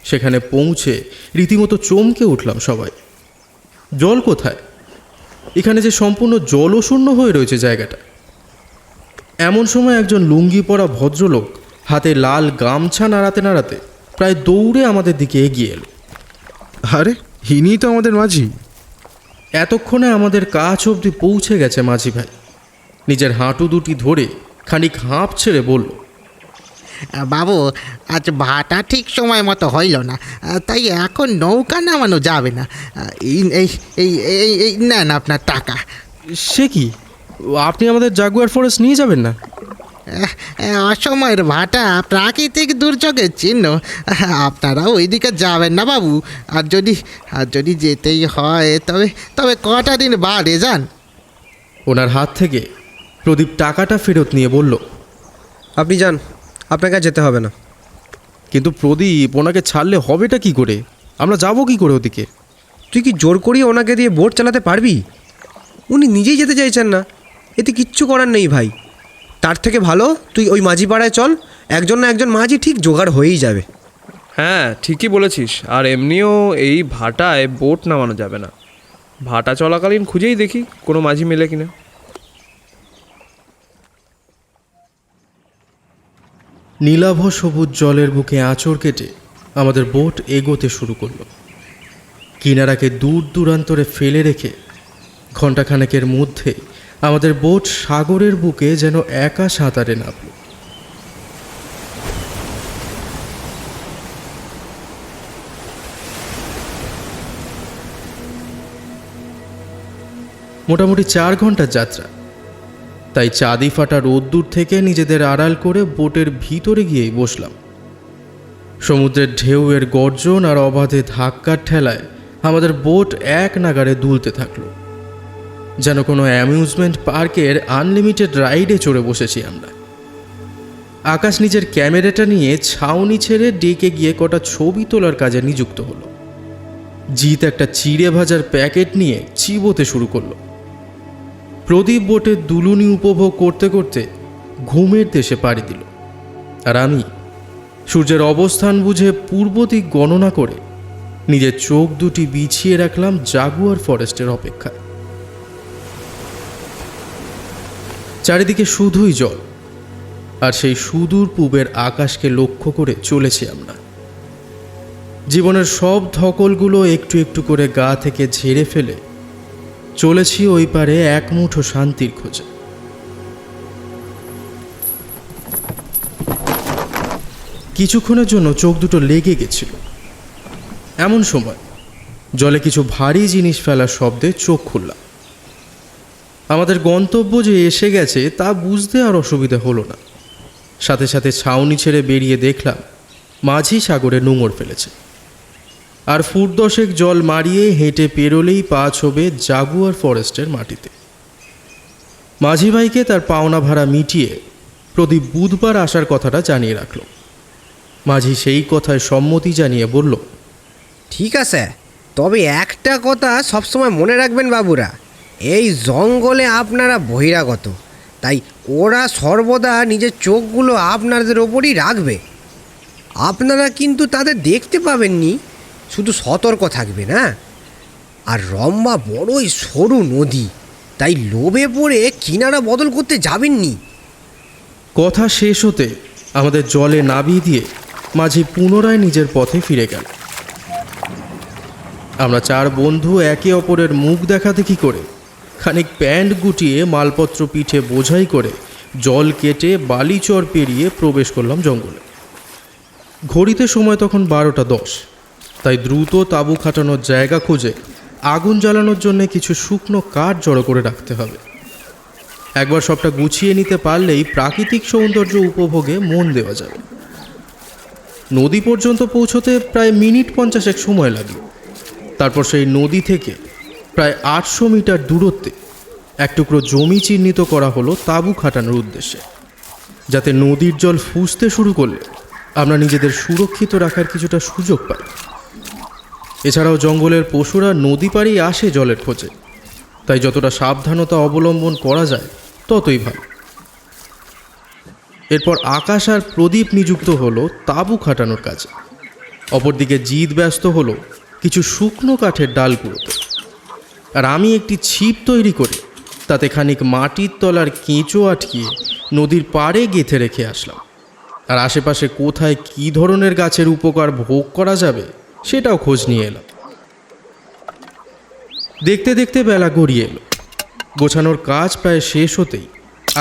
সেখানে পৌঁছে রীতিমতো চমকে উঠলাম সবাই। জল কোথায়? এখানে যে সম্পূর্ণ জলশূন্য হয়ে রয়েছে জায়গাটা। এমন সময় একজন লুঙ্গি পরা ভদ্রলোক হাতে লাল গামছা নাড়াতে নাড়াতে প্রায় দৌড়ে আমাদের দিকে এগিয়ে এলো। আরে, ইনিই তো আমাদের মাঝি। এতক্ষণে আমাদের কাছ অবধি পৌঁছে গেছে মাঝি ভাই। নিজের হাঁটু দুটি ধরে খানিক হাঁপ ছেড়ে বলল, বাবু, আজ ভাটা ঠিক সময় মতো হইল না, তাই এখন নৌকা নামানো যাবে না। এই এই এই এই এই নেন আপনার টাকা। সে কি, আপনি আমাদের জাগুয়ার ফরেস্ট নিয়ে যাবেন না? অসময়ের ভাটা প্রাকৃতিক দুর্যোগের চিহ্ন। আপনারা ওইদিকে যাবেন না বাবু। আর যদি যেতেই হয় তবে কটা দিন বাদে যান। ওনার হাত থেকে প্রদীপ টাকাটা ফেরত নিয়ে বলল, আপনি যান, আপনাকে আর যেতে হবে না। কিন্তু প্রদীপ, ওনাকে ছাড়লে হবেটা কি করে? আমরা যাব কি করে ওদিকে? তুই কি জোর করিয়ে ওনাকে দিয়ে বোট চালাতে পারবি? উনি নিজেই যেতে চাইছেন না, এতে কিচ্ছু করার নেই ভাই। তার থেকে ভালো তুই ওই মাঝি পাড়ায় চল, একজন না একজন মাঝি ঠিক জোগাড় হয়েই যাবে। হ্যাঁ, ঠিকই বলেছিস। আর এমনিও এই ভাটায় বোট নামানো যাবে না। ভাটা চলাকালীন খুঁজেই দেখি কোনো মাঝি মেলে কিনা। নীলাভ সবুজ জলের বুকে আঁচড় কেটে আমাদের বোট এগোতে শুরু করলো। কিনারাকে দূর দূরান্তরে ফেলে রেখে ঘণ্টাখানেকের মধ্যে আমাদের বোট সাগরের বুকে যেন একা সাঁতারে নামল। মোটামুটি 4 ঘন্টার যাত্রা। তাই চাঁদি ফাটা রোদ্দুর থেকে নিজেদের আড়াল করে বোটের ভিতরে গিয়েই বসলাম। সমুদ্রের ঢেউয়ের গর্জন আর অবাধে ধাক্কার ঠেলায় আমাদের বোট এক নাগাড়ে দুলতে থাকলো, যেন কোনো অ্যামিউজমেন্ট পার্কের আনলিমিটেড রাইডে চড়ে বসেছি আমরা। আকাশ নিজের ক্যামেরাটা নিয়ে ছাউনি ছেড়ে ডেকে গিয়ে কটা ছবি তোলার কাজে নিযুক্ত হলো। জিৎ একটা চিড়ে ভাজার প্যাকেট নিয়ে চিবোতে শুরু করলো। প্রদীপ বোটের দুলুনি উপভোগ করতে করতে ঘুমের দেশে পাড়ি দিল। আর আমি সূর্যের অবস্থান বুঝে পূর্ব দিক গণনা করে নিজের চোখ দুটি বিছিয়ে রাখলাম জাগুয়ার ফরেস্টের অপেক্ষায়। চারিদিকে শুধুই জল, আর সেই সুদূর পূবের আকাশকে লক্ষ্য করে চলেছি আমরা। জীবনের সব ধকলগুলো একটু একটু করে গা থেকে ঝেড়ে ফেলে চলেছি ওই পারে এক মুঠো শান্তির খোঁজে। কিছুক্ষণের জন্য চোখ দুটো লেগে গেছিল। এমন সময় জলে কিছু ভারী জিনিস ফেলার শব্দে চোখ খুললাম। আমাদের গন্তব্য যে এসে গেছে তা বুঝতে আর অসুবিধা হলো না। সাথে সাথে ছাউনি ছেড়ে বেরিয়ে দেখলাম মাঝি সাগরে নোঙর ফেলেছে। আর ফুট 10 জল মারিয়ে হেঁটে পেরোলেই পা ছবে জাগুয়ার ফরেস্টের মাটিতে। মাঝি ভাইকে তার পাওনা ভাড়া মিটিয়ে প্রদীপ বুধবার আসার কথাটা জানিয়ে রাখল। মাঝি সেই কথায় সম্মতি জানিয়ে বলল, ঠিক আছে, তবে একটা কথা সবসময় মনে রাখবেন বাবুরা, এই জঙ্গলে আপনারা বহিরাগত, তাই ওরা সর্বদা নিজের চোখগুলো আপনাদের ওপরই রাখবে। আপনারা কিন্তু তাদের দেখতে পাবেননি, শুধু সতর্ক থাকবেন। হ্যাঁ, আর রম্বা বড়ই সরু নদী, তাই লোভে পড়ে কিনারা বদল করতে যাবেননি। কথা শেষ হতে আমাদের জলে নামিয়ে দিয়ে মাঝি পুনরায় নিজের পথে ফিরে গেল। আমরা 4 বন্ধু একে অপরের মুখ দেখাদেখি করে খানিক প্যান্ট গুটিয়ে মালপত্র পিঠে বোঝাই করে জল কেটে বালিচর পেরিয়ে প্রবেশ করলাম জঙ্গলে। ঘড়িতে সময় তখন 12:10, তাই দ্রুত তাঁবু খাটানোর জায়গা খুঁজে আগুন জ্বালানোর জন্য কিছু শুকনো কাঠ জড়ো করে রাখতে হবে। একবার সবটা গুছিয়ে নিতে পারলেই প্রাকৃতিক সৌন্দর্য উপভোগে মন দেওয়া যাবে। নদী পর্যন্ত পৌঁছতে প্রায় মিনিট 50 সময় লাগলো। তারপর সেই নদী থেকে প্রায় 800 মিটার দূরত্বে এক টুকরো জমি চিহ্নিত করা হলো তাঁবু খাটানোর উদ্দেশ্যে, যাতে নদীর জল ফুঁসতে শুরু করলে আমরা নিজেদের সুরক্ষিত রাখার কিছুটা সুযোগ পাই। এছাড়াও জঙ্গলের পশুরা নদী পাড়েই আসে জলের খোঁজে, তাই যতটা সাবধানতা অবলম্বন করা যায় ততই ভালো। এরপর আকাশ আর প্রদীপ নিযুক্ত হলো তাঁবু খাটানোর কাজে। অপরদিকে জিৎ ব্যস্ত হলো কিছু শুকনো কাঠের ডাল কুড়োতে, আর আমি একটি ছিপ তৈরি করে তাতে খানিক মাটির তলার কেঁচো আটকিয়ে নদীর পাড়ে গেঁথে রেখে আসলাম। আর আশেপাশে কোথায় কী ধরনের গাছের উপকার ভোগ করা যাবে সেটাও খোঁজ নিয়ে এলাম। দেখতে দেখতে বেলা গড়িয়ে এলো। গোছানোর কাজ প্রায় শেষ হতেই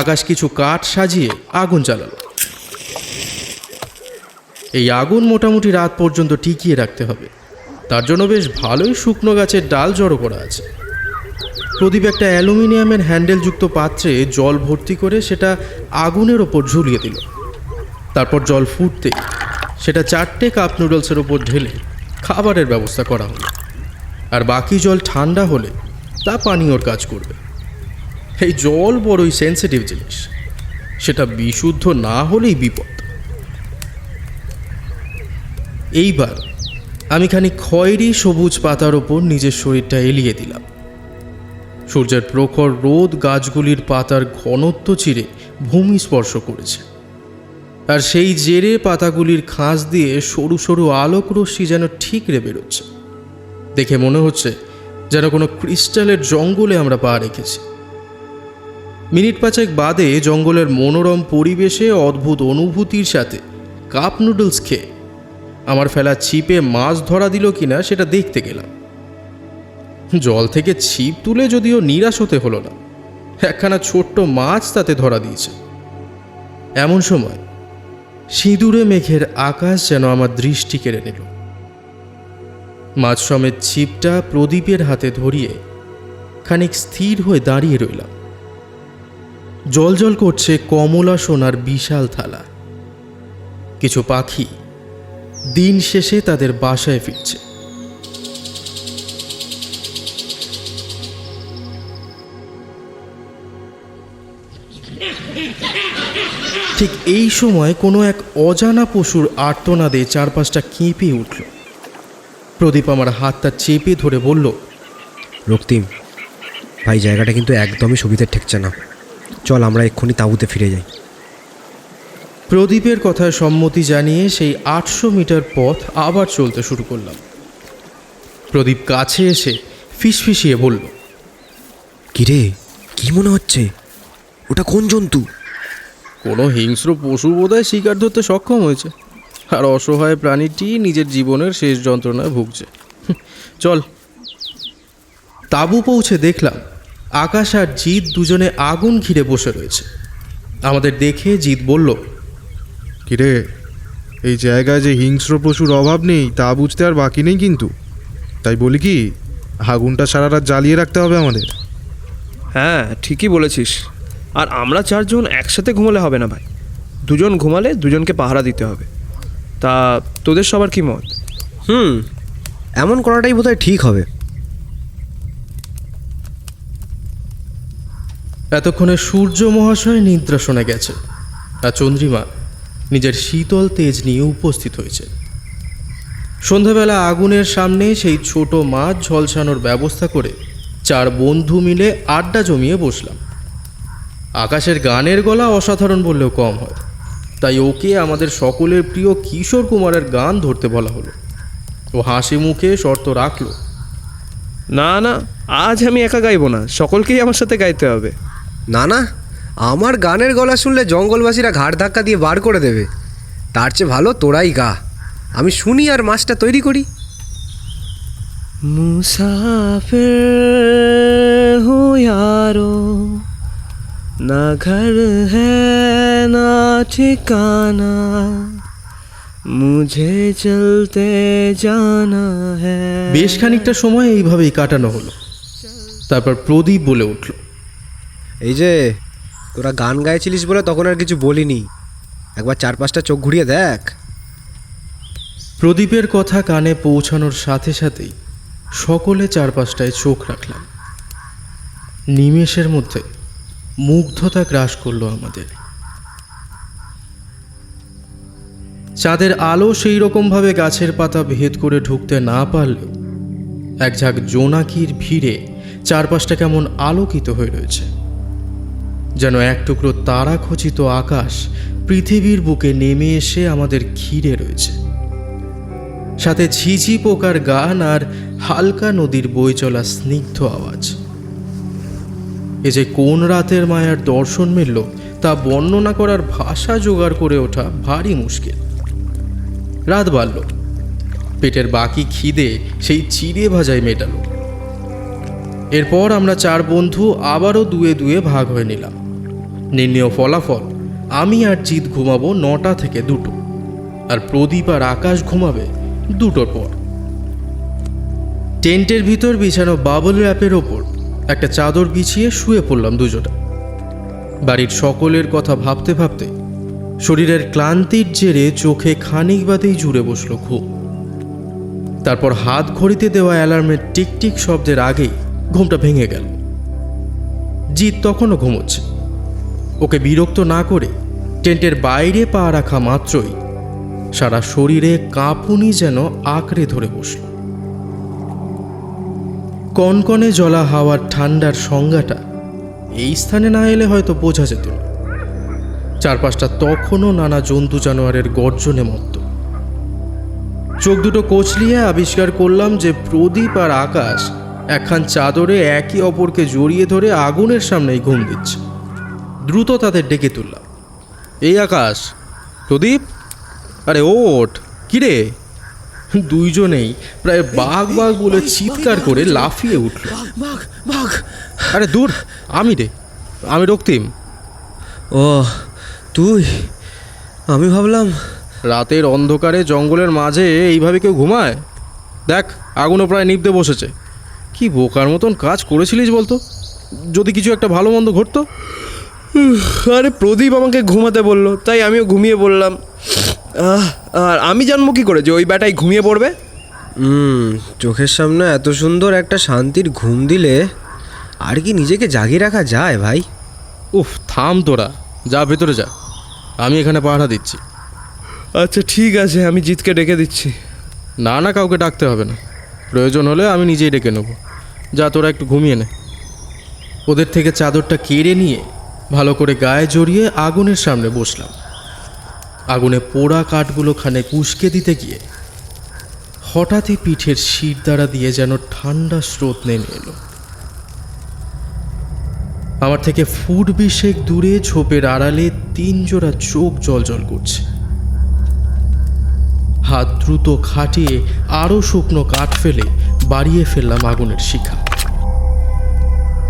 আকাশ কিছু কাঠ সাজিয়ে আগুন জ্বালালো। এই আগুন মোটামুটি রাত পর্যন্ত টিকিয়ে রাখতে হবে, তার জন্য বেশ ভালোই শুকনো গাছের ডাল জড়ো করা আছে। প্রদীপ একটা অ্যালুমিনিয়ামের হ্যান্ডেলযুক্ত পাত্রে জল ভর্তি করে সেটা আগুনের ওপর ঝুলিয়ে দিল। তারপর জল ফুটতে সেটা 4টে কাপ নুডলসের ওপর ঢেলে খাবারের ব্যবস্থা করা হলো। আর বাকি জল ঠান্ডা হলে তা পানীয়র কাজ করবে। এই জল বড়ই সেন্সিটিভ জিনিস, সেটা বিশুদ্ধ না হলেই বিপদ। এইবার আমি খানিক খয়েরি সবুজ পাতার ওপর নিজের শরীরটা এলিয়ে দিলাম। সূর্যের প্রখর রোদ গাছগুলির পাতার ঘনত্ব চিরে ভূমি স্পর্শ করেছে, আর সেই জেরে পাতাগুলির খাঁজ দিয়ে সরু সরু আলোক রশ্মি যেন ঠিকরে বেরোচ্ছে। দেখে মনে হচ্ছে যেন কোনো ক্রিস্টালের জঙ্গলে আমরা পা রেখেছি। মিনিট 5 বাদে জঙ্গলের মনোরম পরিবেশে অদ্ভুত অনুভূতির সাথে কাপ নুডলস খেয়ে আমার ফেলা ছিপে মাছ ধরা দিল কিনা সেটা দেখতে গেলাম। জল থেকে ছিপ তুলে যদিও নিরাশ হতে হলো না, একখানা ছোট্ট মাছ তাতে ধরা দিয়েছে। এমন সময় সিঁদুরে মেঘের আকাশ যেন আমার দৃষ্টি কেড়ে নিল। মাছ সমেত ছিপটা প্রদীপের হাতে ধরিয়ে খানিক স্থির হয়ে দাঁড়িয়ে রইলাম। জল জল করছে কমলা সোনার বিশাল থালা। কিছু পাখি দিন শেষে তাদের বাসায় ফিরছে। ঠিক এই সময় কোনো এক অজানা পশুর আর্তনাদে চারপাশটা কেঁপে উঠল। প্রদীপ আমার হাতটা চেপে ধরে বলল, রক্তিম ভাই, জায়গাটা কিন্তু একদমই সুবিধে ঠেকছে না, চল আমরা এক্ষুনি তাঁবুতে ফিরে যাই। প্রদীপের কথায় সম্মতি জানিয়ে সেই 800 মিটার পথ আবার চলতে শুরু করলাম। প্রদীপ কাছে এসে ফিসফিসিয়ে বলল, কিরে, কি মনে হচ্ছে? ওটা কোন জন্তু? কোনো হিংস্র পশু বোধহয় শিকার ধরতে সক্ষম হয়েছে। আর অসহায় প্রাণীটি নিজের জীবনের শেষ যন্ত্রণায় ভুগছে। চল। তাঁবু পৌঁছে দেখলাম আকাশ আর জিৎ দুজনে আগুন ঘিরে বসে রয়েছে। আমাদের দেখে জিৎ বলল, কিরে, এই জায়গায় যে হিংস্র পশুর অভাব নেই তা বুঝতে আর বাকি নেই কিন্তু। তাই বলি কি, আগুনটা সারা রাত জ্বালিয়ে রাখতে হবে আমাদের। হ্যাঁ, ঠিকই বলেছিস। আর আমরা 4 জন একসাথে ঘুমালে হবে না ভাই, 2 জন ঘুমালে 2 জনকে পাহারা দিতে হবে। তা তোদের সবার কি মত? এমন করাটাই বোধহয় ঠিক হবে। এতক্ষণে সূর্য মহাশয় নিদ্রাসনে গেছে আর চন্দ্রিমা নিজের শীতল তেজ নিয়ে উপস্থিত হয়েছে। সন্ধ্যাবেলা আগুনের সামনে সেই ছোট মাছ ঝলসানোর ব্যবস্থা করে 4 বন্ধু মিলে আড্ডা জমিয়ে বসলাম। আকাশের গানের গলা অসাধারণ বললেও কম হয়, তাই ওকে আমাদের সকলের প্রিয় কিশোর কুমারের গান ধরতে বলা হলো। ও হাসি মুখে শর্ত রাখলো, না না, আজ আমি একা গাইবো না, সকলকেই আমার সাথে গাইতে হবে। না না, আমার গানের গলা শুনলে জঙ্গলবাসীরা ঘাড় ধাক্কা দিয়ে বার করে দেবে। তার চেয়ে ভালো তোরাই গা, আমি শুনি আর মাছটা তৈরি করি। মুসাফির হো यारो, না ঘর হ্যায় না ঠিকানা, মুঝে চলতে জানা হ্যায়। বেশ খানিকটা সময় এইভাবেই কাটানো হলো। তারপর প্রদীপ বলে উঠল, এই যে তোরা গান গাইছিলিস বলে তখন আর কিছু বলিনি, একবার 4-5টা চোখ ঘুরিয়ে দেখ। প্রদীপের কথা কানে পৌঁছানোর সাথে সাথেই সকলে 4-5টায় চোখ রাখলাম। নিমেষের মধ্যে মুগ্ধতা গ্রাস করলো আমাদের। চাঁদের আলো সেই রকমভাবে গাছের পাতা ভেদ করে ঢুকতে না পারলেও এক ঝাঁক জোনাকির ভিড়ে চারপাশটা কেমন আলোকিত হয়ে রয়েছে, যেন এক টুকরো তারা খচিত আকাশ পৃথিবীর বুকে নেমে এসে আমাদের ঘিরে রয়েছে। সাথে ঝিঝি পোকার গান আর হালকা নদীর বয়ে চলা স্নিগ্ধ আওয়াজ। এ যে কোন রাতের মায়ার দর্শন মিলল তা বর্ণনা করার ভাষা জোগাড় করে ওঠা ভারী মুশকিল। রাত বাড়ল, পেটের বাকি খিদে সেই চিড়ে ভাজায় মেটালো। এরপর আমরা 4 বন্ধু আবারও 2-2 ভাগ হয়ে নিলাম। নির্ণেয় ফলাফল, আমি আর জিৎ ঘুমাবো 9টা থেকে 2টো, আর প্রদীপ আর আকাশ ঘুমাবে 2টোর পর। টেন্টের ভিতর বিছানো বাবল র্যাপের ওপর একটা চাদর বিছিয়ে শুয়ে পড়লাম দুজোটা। বাড়ির সকলের কথা ভাবতে ভাবতে শরীরের ক্লান্তির জেরে চোখে খানিক বাদেই জুড়ে বসলো ঘুম। তারপর হাত ঘড়িতে দেওয়া অ্যালার্মের টিকটিক শব্দের আগেই ঘুমটা ভেঙে গেল। জিৎ তখনও ঘুমোচ্ছে। ওকে বিরক্ত না করে টেন্টের বাইরে পা রাখা মাত্রই সারা শরীরে কাঁপুনি যেন আঁকড়ে ধরে বসল। কনকনে জলা হাওয়ার ঠান্ডার সংজ্ঞাটা এই স্থানে না এলে হয়তো বোঝা যেত না। চারপাশটা তখনও নানা জন্তু জানোয়ারের গর্জনে মত্ত। চোখ দুটো কচলিয়ে আবিষ্কার করলাম যে প্রদীপ আর আকাশ একখান চাদরে একে অপরকে জড়িয়ে ধরে আগুনের সামনেই ঘুম দিচ্ছে। দ্রুত তাদের ডেকে তুললাম, এই আকাশ, প্রদীপ, আরে ওঠ, কিরে? দুইজনেই প্রায় বাঘ বাঘ বলে চিৎকার করে লাফিয়ে উঠল। আরে দূর, আমি রক্তিম। ও তুই? আমি ভাবলাম রাতের অন্ধকারে জঙ্গলের মাঝে এইভাবে কেউ ঘুমায়? দেখ, আগুনও প্রায় নিভতে বসেছে। কি বোকার মতন কাজ করেছিলিস বলতো? যদি কিছু একটা ভালো মন্দ ঘটতো। আরে প্রদীপ আমাকে ঘুমাতে বললো, তাই আমিও ঘুমিয়ে পড়লাম। আর আমি জানবো কি করে যে ওই ব্যাটাই ঘুমিয়ে পড়বে? চোখের সামনে এত সুন্দর একটা শান্তির ঘুম দিলে আর কি নিজেকে জাগিয়ে রাখা যায় ভাই? উফ, থাম তোরা, যা ভেতরে যা, আমি এখানে পাহারা দিচ্ছি। আচ্ছা ঠিক আছে, আমি জিতকে ডেকে দিচ্ছি। না না, কাউকে ডাকতে হবে না, প্রয়োজন হলে আমি নিজেই ডেকে নেব। যা, তোরা একটু ঘুমিয়ে নে। ওদের থেকে চাদরটা কেড়ে নিয়ে ভালো করে গায়ে জড়িয়ে আগুনের সামনে বসলাম। আগুনে পোড়া কাঠগুলো খানে কুঁচকে দিতে গিয়ে হঠাৎই পিঠের শিরদাঁড়া দিয়ে যেন ঠান্ডা স্রোত নেমে এলো। আমার থেকে ফুট 20 দূরে ঝোপের আড়ালে 3 জোড়া চোখ জলজল করছে। হাত দ্রুত খাটিয়ে আরও শুকনো কাঠ ফেলে বাড়িয়ে ফেললাম আগুনের শিখা।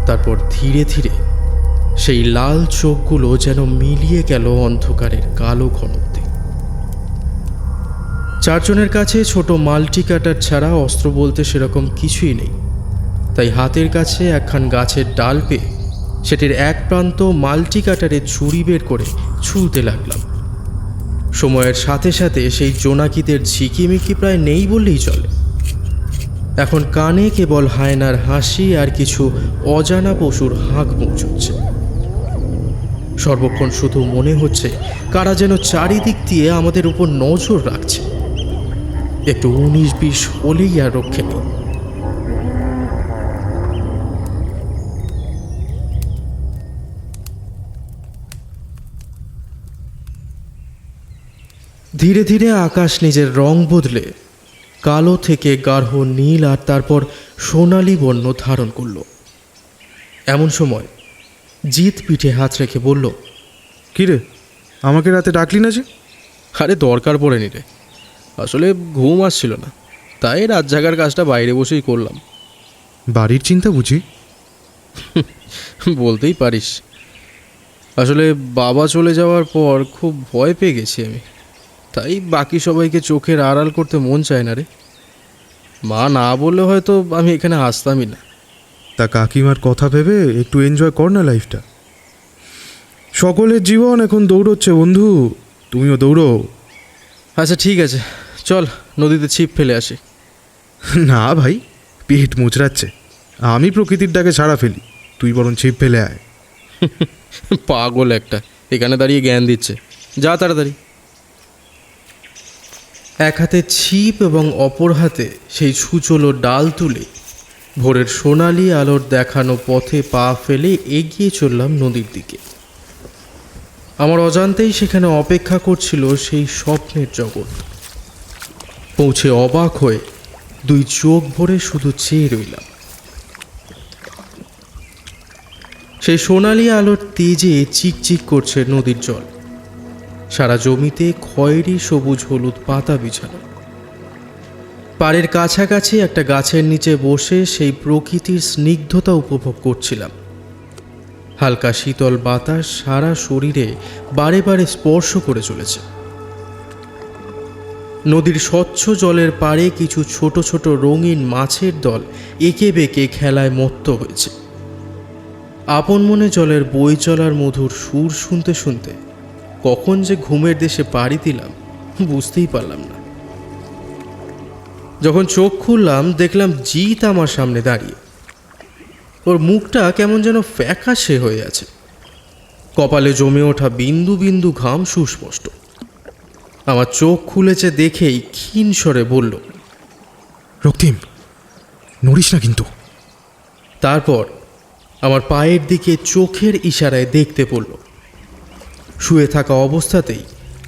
তারপর ধীরে ধীরে সেই লাল চোখগুলো যেন মিলিয়ে গেল অন্ধকারের কালো ঘনত্বে। চারজনের কাছে ছোট মাল্টি কাটার ছাড়া অস্ত্র বলতে সেরকম কিছুই নেই, তাই হাতের কাছে একখান গাছের ডাল পেয়ে সেটির এক প্রান্ত মাল্টি কাটারে ছুরি বের করে ছুলতে লাগলাম। সময়ের সাথে সাথে সেই জোনাকিদের ঝিকিমিকি প্রায় নেই বললেই চলে। এখন কানে কেবল হায়নার হাসি আর কিছু অজানা পশুর হাঁক পৌঁছচ্ছে। সর্বক্ষণ শুধু মনে হচ্ছে কারা যেন চারিদিক দিয়ে আমাদের উপর নজর রাখছে। একটু 19-20 হলেই আর রক্ষে নেই। ধীরে ধীরে আকাশ নিজের রং বদলে কালো থেকে গাঢ় নীল আর তারপর সোনালি বর্ণ ধারণ করল। এমন সময় জিৎ পিঠে হাত রেখে বলল, কিরে, আমাকে রাতে ডাকলি না যে? আরে দরকার পড়েনি রে, আসলে ঘুম আসছিল না, তাই রাত জাগার কাজটা বাইরে বসেই করলাম। বাড়ির চিন্তা বুঝি? বলতেই পারিস। আসলে বাবা চলে যাওয়ার পর খুব ভয় পেয়ে গেছি আমি, তাই বাকি সবাইকে চোখের আড়াল করতে মন চায় না রে। মা না বললে হয়তো আমি এখানে আসতামই না। তা কাকিমার কথা ভেবে একটু এনজয় কর না লাইফটা। সকলের জীবন এখন দৌড়চ্ছে বন্ধু, তুমিও দৌড়ো। আচ্ছা ঠিক আছে, চল নদীতে ছিপ ফেলে আসি। না ভাই, পেট মোচড়াচ্ছে, আমি প্রকৃতির ডাকে ছাড়া ফেলি, তুই বরং ছিপ ফেলে আয়। পাগল একটা, এখানে দাঁড়িয়ে জ্ঞান দিচ্ছে, যা তাড়াতাড়ি। এক হাতে ছিপ এবং অপর হাতে সেই ছুচলো ডাল তুলে ভোরের সোনালি আলোর দেখানো পথে পা ফেলে এগিয়ে চললাম নদীর দিকে। আমার অজান্তেই সেখানে অপেক্ষা করছিল সেই স্বপ্নের জগৎ। পৌঁছে অবাক হয়ে দুই চোখ ভরে শুধু চেয়ে রইলাম। সেই সোনালি আলোর তেজে চিকচিক করছে নদীর জল, সারা জমিতে খয়েরি সবুজ হলুদ পাতা বিছানো। পাড়ের কাছাকাছি একটা গাছের নিচে বসে সেই প্রকৃতির স্নিগ্ধতা উপভোগ করছিলাম। হালকা শীতল বাতাস সারা শরীরে বারে বারে স্পর্শ করে চলেছে। নদীর স্বচ্ছ জলের পাড়ে কিছু ছোট ছোট রঙিন মাছের দল এঁকে বেঁকে খেলায় মত্ত হয়েছে। আপন মনে জলের বই চলার মধুর সুর শুনতে শুনতে কখন যে ঘুমের দেশে পাড়ি দিলাম বুঝতেই পারলাম না। যখন চোখ খুললাম দেখলাম জিৎ আমার সামনে দাঁড়িয়ে। ওর মুখটা কেমন যেন ফ্যাকাশে হয়ে আছে, কপালে জমে ওঠা বিন্দু বিন্দু ঘাম সুস্পষ্ট। আমার চোখ খুলেছে দেখেই ক্ষীণ স্বরে বলল, রক্তিম, নড়িস না কিন্তু। তারপর আমার পায়ের দিকে চোখের ইশারায় দেখতে পড়ল। শুয়ে থাকা অবস্থাতেই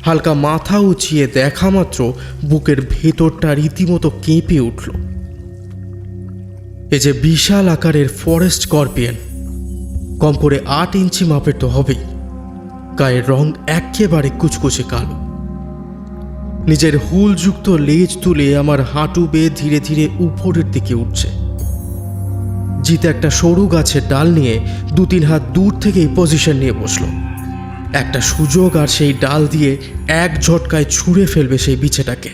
হালকা মাথা উঁচিয়ে দেখা মাত্র বুকের ভেতরটা রীতিমতো কেঁপে উঠল। এ যে বিশাল আকারের ফরেস্ট স্করপিয়ন, কম করে 8 ইঞ্চি মাপের তো হবেই। গায়ের রং একেবারে কুচকুচে কালো। নিজের হুলযুক্ত লেজ তুলে আমার হাঁটু বেয়ে ধীরে ধীরে উপরের দিকে উঠছে। জিতে একটা সরু গাছের ডাল নিয়ে 2-3 হাত দূর থেকেই পজিশন নিয়ে বসলো। একটা সুযোগ আর সেই ডাল দিয়ে এক ঝটকায় ছুঁড়ে ফেলবে সেই বিছেটাকে।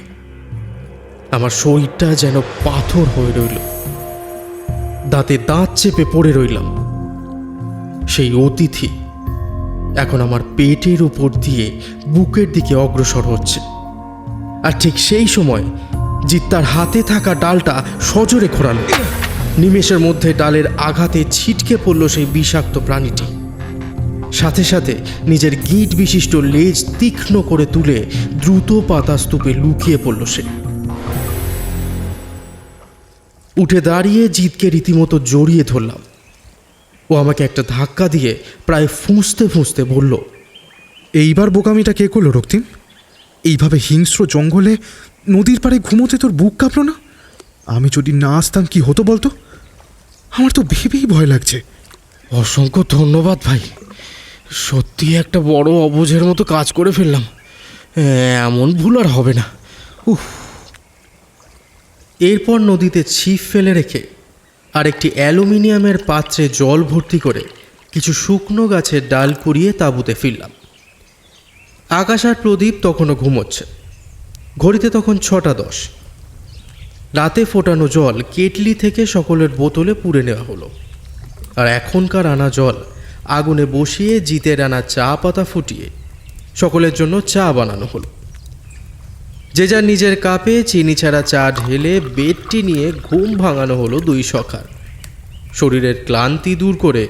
আমার শরীরটা যেন পাথর হয়ে রইল, দাঁতে দাঁত চেপে পড়ে রইলাম। সেই অতিথি এখন আমার পেটের উপর দিয়ে বুকের দিকে অগ্রসর হচ্ছে, আর ঠিক সেই সময় জিৎ তার হাতে থাকা ডালটা সজোরে ঘোরালো। নিমেষের মধ্যে ডালের আঘাতে ছিটকে পড়ল সেই বিষাক্ত প্রাণীটি। সাথে সাথে নিজের গিঁট বিশিষ্ট লেজ তীক্ষ্ণ করে তুলে দ্রুত পাতা স্তূপে লুকিয়ে পড়ল সে। উঠে দাঁড়িয়ে জিৎকে রীতিমতো জড়িয়ে ধরলাম। ও আমাকে একটা ধাক্কা দিয়ে প্রায় ফুঁসতে ফুঁসতে বলল, এইবার বোকামিটা কে করলো রক্তিম? এইভাবে হিংস্র জঙ্গলে নদীর পাড়ে ঘুমোতে তোর বুক কাঁপলো না? আমি যদি না আসতাম কি হতো বলতো? আমার তো ভেবেই ভয় লাগছে। অসংখ্য ধন্যবাদ ভাই, সত্যি একটা বড় অবুঝের মতো কাজ করে ফেললাম। এমন ভুল আর হবে না। এরপর নদীতে ছিপ ফেলে রেখে আর একটি অ্যালুমিনিয়ামের পাত্রে জল ভর্তি করে কিছু শুকনো গাছের ডাল কুড়িয়ে তাঁবুতে ফিরলাম। আকাশ আর প্রদীপ তখনও ঘুমোচ্ছে। ঘড়িতে তখন 6:10। রাতে ফোটানো জল কেটলি থেকে সকলের বোতলে পুরে নেওয়া হলো, আর এখনকার আনা জল আগুনে বসিয়ে জিতের আনা চা পাতা ফুটিয়ে সকলের জন্য চা বানানো হলো। যে যার নিজের কাপে চিনি ছাড়া চা ঢেলে বেডটি নিয়ে ঘুম ভাঙানো হলো দুই সখার। শরীরের ক্লান্তি দূর করে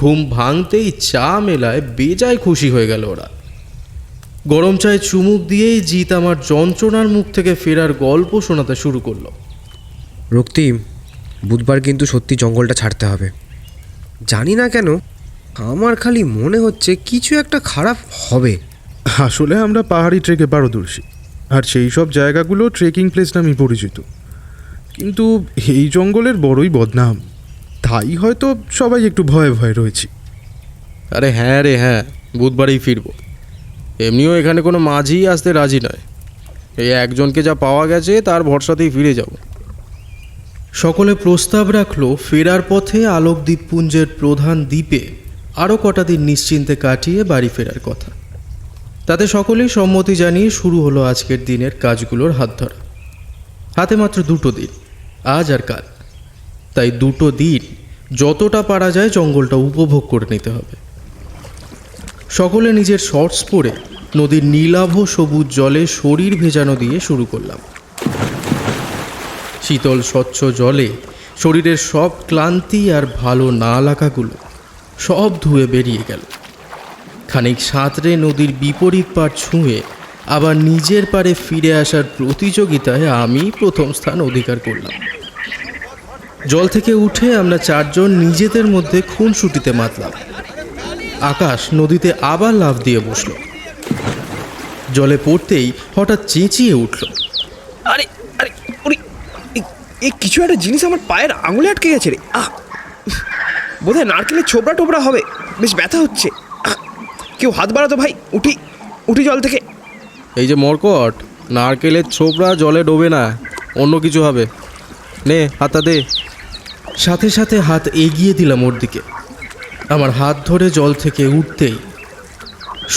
ঘুম ভাঙতেই চা মেলায় বেজায় খুশি হয়ে গেল ওরা। গরম চায়ে চুমুক দিয়েই জিত আমার যন্ত্রণার মুখ থেকে ফেরার গল্প শোনাতে শুরু করলো। রক্তিম, বুধবার কিন্তু সত্যি জঙ্গলটা ছাড়তে হবে। জানি না কেন আমার খালি মনে হচ্ছে কিছু একটা খারাপ হবে। আসলে আমরা পাহাড়ি ট্রেকে পারদর্শী, আর সেই সব জায়গাগুলো ট্রেকিং প্লেস নামে পরিচিত, কিন্তু এই জঙ্গলের বড়ই বদনাম, তাই হয়তো সবাই একটু ভয়ে ভয়ে রয়েছি। আরে হ্যাঁ রে হ্যাঁ, বুধবারেই ফিরবো। এমনিও এখানে কোনো মাঝি আসতে রাজি নয়। এই একজনকে যা পাওয়া গেছে তার ভরসাতেই ফিরে যাব। সকলে প্রস্তাব রাখলো ফেরার পথে আলোক দ্বীপপুঞ্জের প্রধান দ্বীপে আরও কটা দিন নিশ্চিন্তে কাটিয়ে বাড়ি ফেরার কথা। তাতে সকলেই সম্মতি জানিয়ে শুরু হলো আজকের দিনের কাজগুলোর হাত ধরা। হাতে মাত্র 2 দিন, আজ আর কাল। তাই 2 দিন যতটা পারা যায় জঙ্গলটা উপভোগ করে নিতে হবে। সকলে নিজের শর্টস পরে নদীর নীলাভ সবুজ জলে শরীর ভেজানো দিয়ে শুরু করলাম। শীতল স্বচ্ছ জলে শরীরের সব ক্লান্তি আর ভালো না লাগাগুলো সব ধুয়ে বেরিয়ে গেল। খানিক সাঁতরে নদীর বিপরীত পাড় ছুঁয়ে আবার নিজের পাড়ে ফিরে আসার প্রতিযোগিতায় আমি প্রথম স্থান অধিকার করলাম। জল থেকে উঠে আমরা 4 জন নিজেদের মধ্যে খুনসুটিতে মাতলাম। আকাশ নদীতে আবার লাফ দিয়ে বসল। জলে পড়তেই হঠাৎ চেঁচিয়ে উঠল, আরে আরে ওরে, এই কিছু একটা জিনিস আমার পায়ের আঙুলে আটকে গেছে রে। বোধহয় নারকেলের ছোবড়া টোবড়া হবে, বেশ ব্যথা হচ্ছে। কেউ হাত বাড়াতো ভাই, উঠি উঠি জল থেকে। এই যে মরকট, নারকেলের ছোবড়া জলে ডোবে না, অন্য কিছু হবে। নে হাতটা দে। সাথে সাথে হাত এগিয়ে দিলাম ওর দিকে। আমার হাত ধরে জল থেকে উঠতেই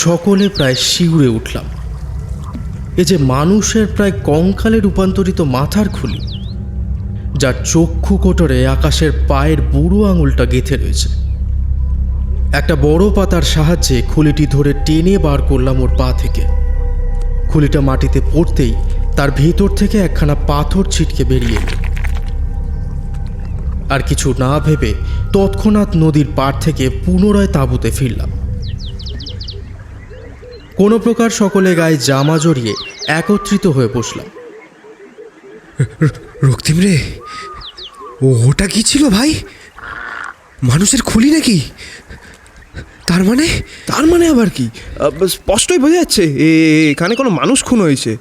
সকলে প্রায় শিউরে উঠলাম। এ যে মানুষের প্রায় কঙ্কালে রূপান্তরিত মাথার খুলি, যার চক্ষু কোটরে আকাশের পায়ের বুড়ো আঙুলটা গেঁথে রয়েছে। একটা বড় পাতার সাহায্যে খুলিটি ধরে টেনে বার করলাম ওর পা থেকে। খুলিটা মাটিতে পড়তেই তার ভেতর থেকে একখানা পাথর ছিটকে বেরিয়ে এলো। আর কিছু না ভেবে তৎক্ষণাৎ নদীর পাড় থেকে পুনরায় তাঁবুতে ফিরলাম। কোনো প্রকার সকলে গায়ে জামা জড়িয়ে একত্রিত হয়ে বসলাম। রক্তিম রে, ওটা কি ছিল ভাই? মানুষের খুলি নাকি? তার মানে আবার কি? স্পষ্টই বোঝা যাচ্ছে এখানে কোনো মানুষ খুন হয়েছে।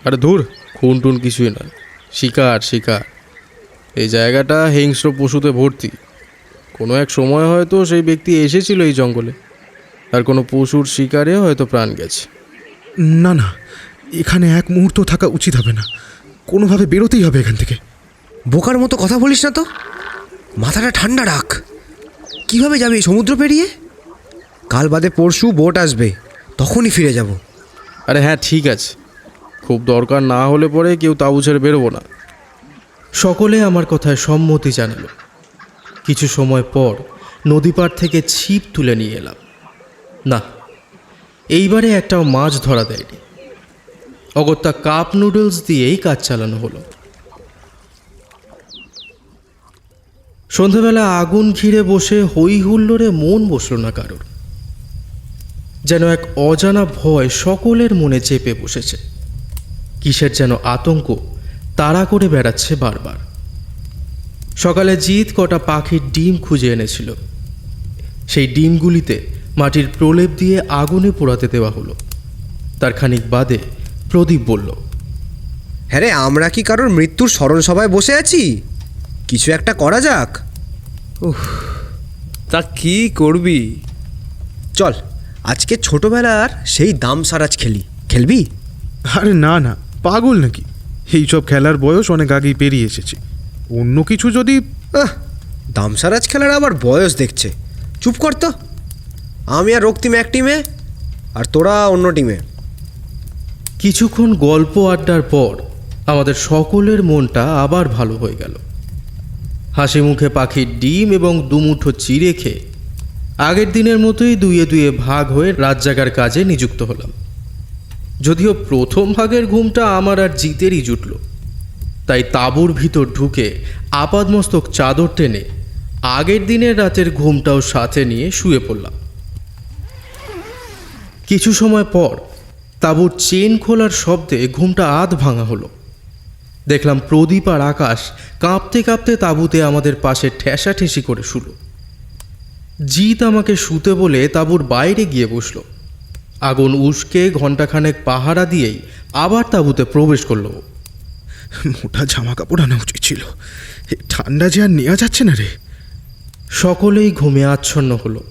আরে ধুর, খুন টুন কিছুই নয়, শিকার শিকার। এই জায়গাটা হিংস্র পশুতে ভর্তি। কোনো এক সময় হয়তো সেই ব্যক্তি এসেছিল এই জঙ্গলে, আর কোনো পশুর শিকারে হয়তো প্রাণ গেছে। না না, এখানে এক মুহূর্ত থাকা উচিত হবে না, কোনোভাবে বেরোতেই হবে এখান থেকে। বোকার মতো কথা বলিস না তো, মাথাটা ঠান্ডা রাখ। কিভাবে যাবে এই সমুদ্র পেরিয়ে? কাল বাদে পরশু বোট আসবে, তখনই ফিরে যাব। আরে হ্যাঁ ঠিক আছে, খুব দরকার না হলে পরে কেউ তাঁবু ছেড়ে বেরোবো না। সকলে আমার কথায় সম্মতি জানালো। কিছু সময় পর নদী পাড় থেকে ছিপ তুলে নিয়ে এলাম। না, এইবারে একটাও মাছ ধরা দেয়নি। অগত্যা কাপ নুডলস দিয়েই কাজ চালানো হলো। সন্ধেবেলা আগুন ঘিরে বসে হই হুল্লোড়ে মন বসল না কারোর। যেন এক অজানা ভয় সকলের মনে চেপে বসেছে। কিসের যেন আতঙ্ক তাড়া করে বেড়াচ্ছে বারবার। সকালে জিত কটা পাখির ডিম খুঁজে এনেছিল। সেই ডিমগুলিতে মাটির প্রলেপ দিয়ে আগুনে পোড়াতে দেওয়া হলো। তার খানিক বাদে প্রদীপ বলল, হ্যাঁ রে, আমরা কি কারোর মৃত্যুর স্মরণ সভায় বসে আছি? কিছু একটা করা যাক। তা কি করবি? চল, আজকে ছোটবেলার সেই দাম সারাজ খেলবি? আরে না না, পাগল নাকি? এইসব খেলার বয়স অনেক আগেই পেরিয়ে এসেছি। অন্য কিছু যদি দামসারাজ খেলার আবার বয়স দেখছে। চুপ কর তো। আমি আর রক্তিম এক টিমে, আর তোরা অন্য টিমে। কিছুক্ষণ গল্প আড্ডার পর আমাদের সকলের মনটা আবার ভালো হয়ে গেল। হাসি মুখে পাখির ডিম এবং দুমুঠো চিড়ে খেয়ে আগের দিনের মতোই দুয়ে দুয়ে ভাগ হয়ে রাত জাগার কাজে নিযুক্ত হলাম। যদিও প্রথম ভাগের ঘুমটা আমার আর জিতেরই জুটল, তাই তাঁবুর ভিতর ঢুকে আপাদমস্তক চাদর টেনে আগের দিনের রাতের ঘুমটাও সাথে নিয়ে শুয়ে পড়লাম। কিছু সময় পর তাঁবুর চেন খোলার শব্দে ঘুমটা আধ ভাঙা হলো। দেখলাম প্রদীপ আর আকাশ কাঁপতে কাঁপতে তাঁবুতে আমাদের পাশে ঠেসাঠেসি করে শুলো। জিত আমাকে শুতে বলে তাঁবুর বাইরে গিয়ে বসল। আগুন উস্কে ঘণ্টাখানেক পাহারা দিয়েই আবার তাঁবুতে প্রবেশ করল। মোটা জামা কাপড় আনা উচিত ছিল, এই ঠান্ডা যে আর নেওয়া যাচ্ছে না রে। সকলেই ঘুমে আচ্ছন্ন হলো,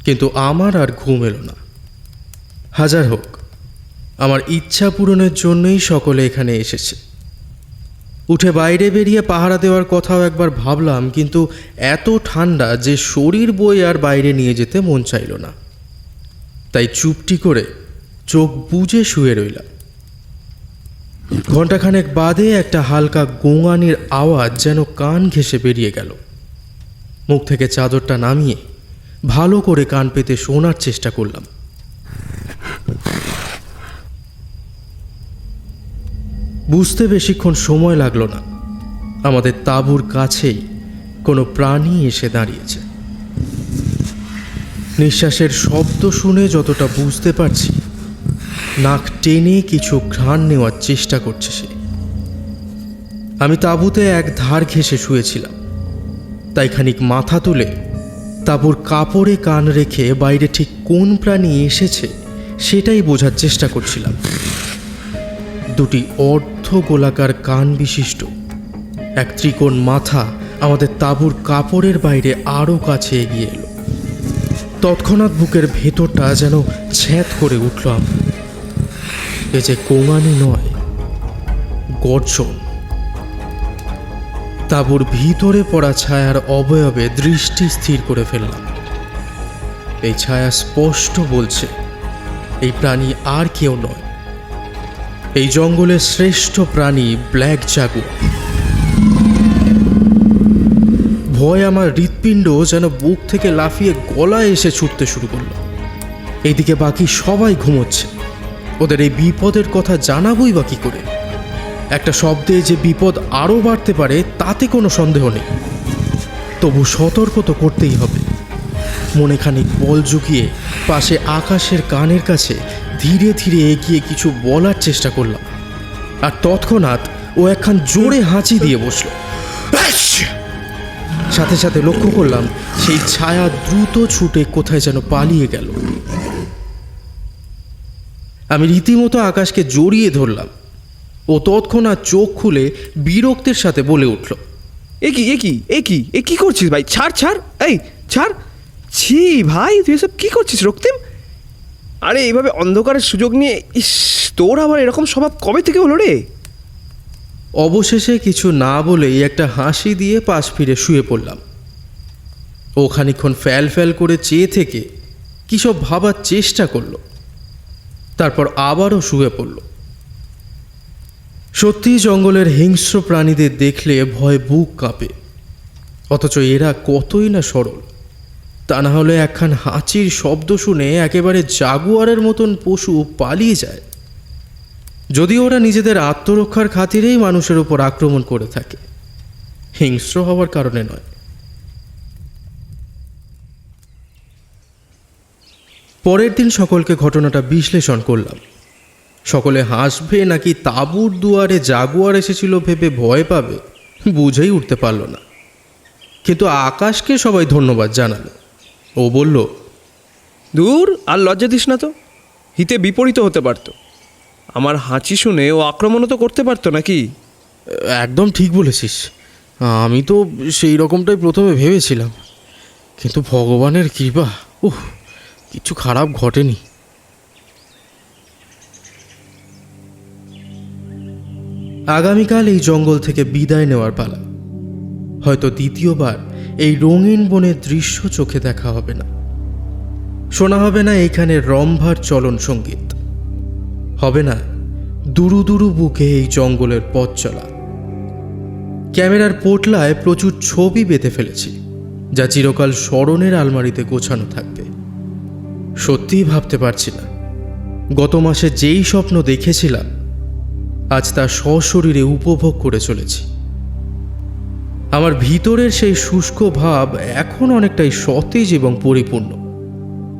কিন্তু আমার আর ঘুম এলো না। হাজার হোক, আমার ইচ্ছা পূরণের জন্যই সকলে এখানে এসেছে। উঠে বাইরে বেরিয়ে পাহারা দেওয়ার কথাও একবার ভাবলাম, কিন্তু এত ঠান্ডা যে শরীর বয়ে আর বাইরে নিয়ে যেতে মন চাইল না। তাই চুপটি করে চোখ বুজে শুয়ে রইলাম। ঘণ্টাখানেক বাদে একটা হালকা গোঙানির আওয়াজ যেন কান ঘেঁষে বেরিয়ে গেল। মুখ থেকে চাদরটা নামিয়ে ভালো করে কান পেতে শোনার চেষ্টা করলাম। বুঝতে বেশিক্ষণ সময় লাগলো না, আমাদের তাঁবুর কাছেই কোনো প্রাণী এসে দাঁড়িয়েছে। নিঃশ্বাসের শব্দ শুনে যতটা বুঝতে পারছি, নাক টেনে কিছু ঘ্রাণ নেওয়ার চেষ্টা করছে সে। আমি তাঁবুতে এক ধার ঘেঁষে শুয়েছিলাম, তাই খানিক মাথা তুলে তাঁবুর কাপড়ে কান রেখে বাইরে ঠিক কোন প্রাণী এসেছে সেটাই বোঝার চেষ্টা করছিলাম। দুটি অর্ধ গোলাকার কান বিশিষ্ট এক ত্রিকোণ মাথা আমাদের তাঁবুর কাপড়ের বাইরে আরও কাছে এগিয়ে এলো। তৎক্ষণাৎ বুকের ভেতরটা যেন ছ্যাঁত করে উঠল আমার। এ যে কোঙানি নয়, গর্জন। তাঁবুর ভিতরে পড়া ছায়ার অবয়বে দৃষ্টি স্থির করে ফেললাম। এই ছায়া স্পষ্ট বলছে এই প্রাণী আর কেউ নয়, এই জঙ্গলের শ্রেষ্ঠ প্রাণী ব্ল্যাক জাগুয়ার। ভয় আমার হৃৎপিণ্ড যেন বুক থেকে লাফিয়ে গলায় এসে ছুটতে শুরু করলো। এইদিকে বাকি সবাই ঘুমোচ্ছে, ওদের এই বিপদের কথা জানাবই বা কী করে? একটা শব্দে যে বিপদ আরও বাড়তে পারে তাতে কোনো সন্দেহ নেই, তবু সতর্ক তো করতেই হবে। মনে খানিক বল জুগিয়ে পাশে আকাশের কানের কাছে ধীরে ধীরে এগিয়ে কিছু বলার চেষ্টা করলাম, আর তৎক্ষণাৎ ও একখান জোরে হাঁচি দিয়ে বসল। সাথে সাথে লক্ষ্য করলাম সেই ছায়া দ্রুত ছুটে কোথায় যেন পালিয়ে গেল। আমি রীতিমতো আকাশকে জড়িয়ে ধরলাম। ও তৎক্ষণাৎ চোখ খুলে বিরক্তের সাথে বলে উঠল, এ কি করছিস ভাই? ছাড়, এই ছাড়। ছি ভাই, তুই এসব কি করছিস রক্তিম? আরে এইভাবে অন্ধকারের সুযোগ নিয়ে, ইস, তোর আবার এরকম স্বভাব কবে থেকে হলো রে? অবশেষে কিছু না বলেই একটা হাসি দিয়ে পাশ ফিরে শুয়ে পড়লাম। ও খানিকক্ষণ ফ্যাল ফ্যাল করে চেয়ে থেকে কী সব ভাবার চেষ্টা করলো, তারপর আবারও শুয়ে পড়ল। সত্যিই জঙ্গলের হিংস্র প্রাণীদের দেখলে ভয় বুক কাঁপে, অথচ এরা কতই না সরল। তা না হলে একখান হাঁচির শব্দ শুনে একেবারে জাগুয়ারের মতন পশু পালিয়ে যায়। যদিও ওরা নিজেদের আত্মরক্ষার খাতিরেই মানুষের উপর আক্রমণ করে থাকে, হিংস্র হওয়ার কারণে নয়। পরের দিন সকলকে ঘটনাটা বিশ্লেষণ করলাম। সকলে হাসবে নাকি তাঁবুর দুয়ারে জাগুয়ার এসেছিল ভেবে ভয় পাবে বুঝেই উঠতে পারল না, কিন্তু আকাশকে সবাই ধন্যবাদ জানালো। ও বলল, দূর, আর লজ্জা দিস না তো, হিতে বিপরীত হতে পারতো। আমার হাঁচি শুনে ও আক্রমণও তো করতে পারতো নাকি? একদম ঠিক বলেছিস, আমি তো সেই রকমটাই প্রথমে ভেবেছিলাম, কিন্তু ভগবানের কৃপা, কিছু খারাপ ঘটেনি। আগামীকাল এই জঙ্গল থেকে বিদায় নেওয়ার পালা। হয়তো দ্বিতীয়বার এই রঙিন বনের দৃশ্য চোখে দেখা হবে না, শোনা হবে না এইখানে রম্ভার চলন সঙ্গীত, হবে না দুরু দুরু বুকে এই জঙ্গলের পথ চলা। ক্যামেরার পোটলায় প্রচুর ছবি বেঁধে ফেলেছি, যা চিরকাল স্মরণের আলমারিতে গোছানো থাকবে। সত্যিই ভাবতে পারছি না গত মাসে যেই স্বপ্ন দেখেছিলাম আজ তা সশরীরে উপভোগ করে চলেছি। আমার ভিতরের সেই শুষ্ক ভাব এখন অনেকটাই সতেজ এবং পরিপূর্ণ।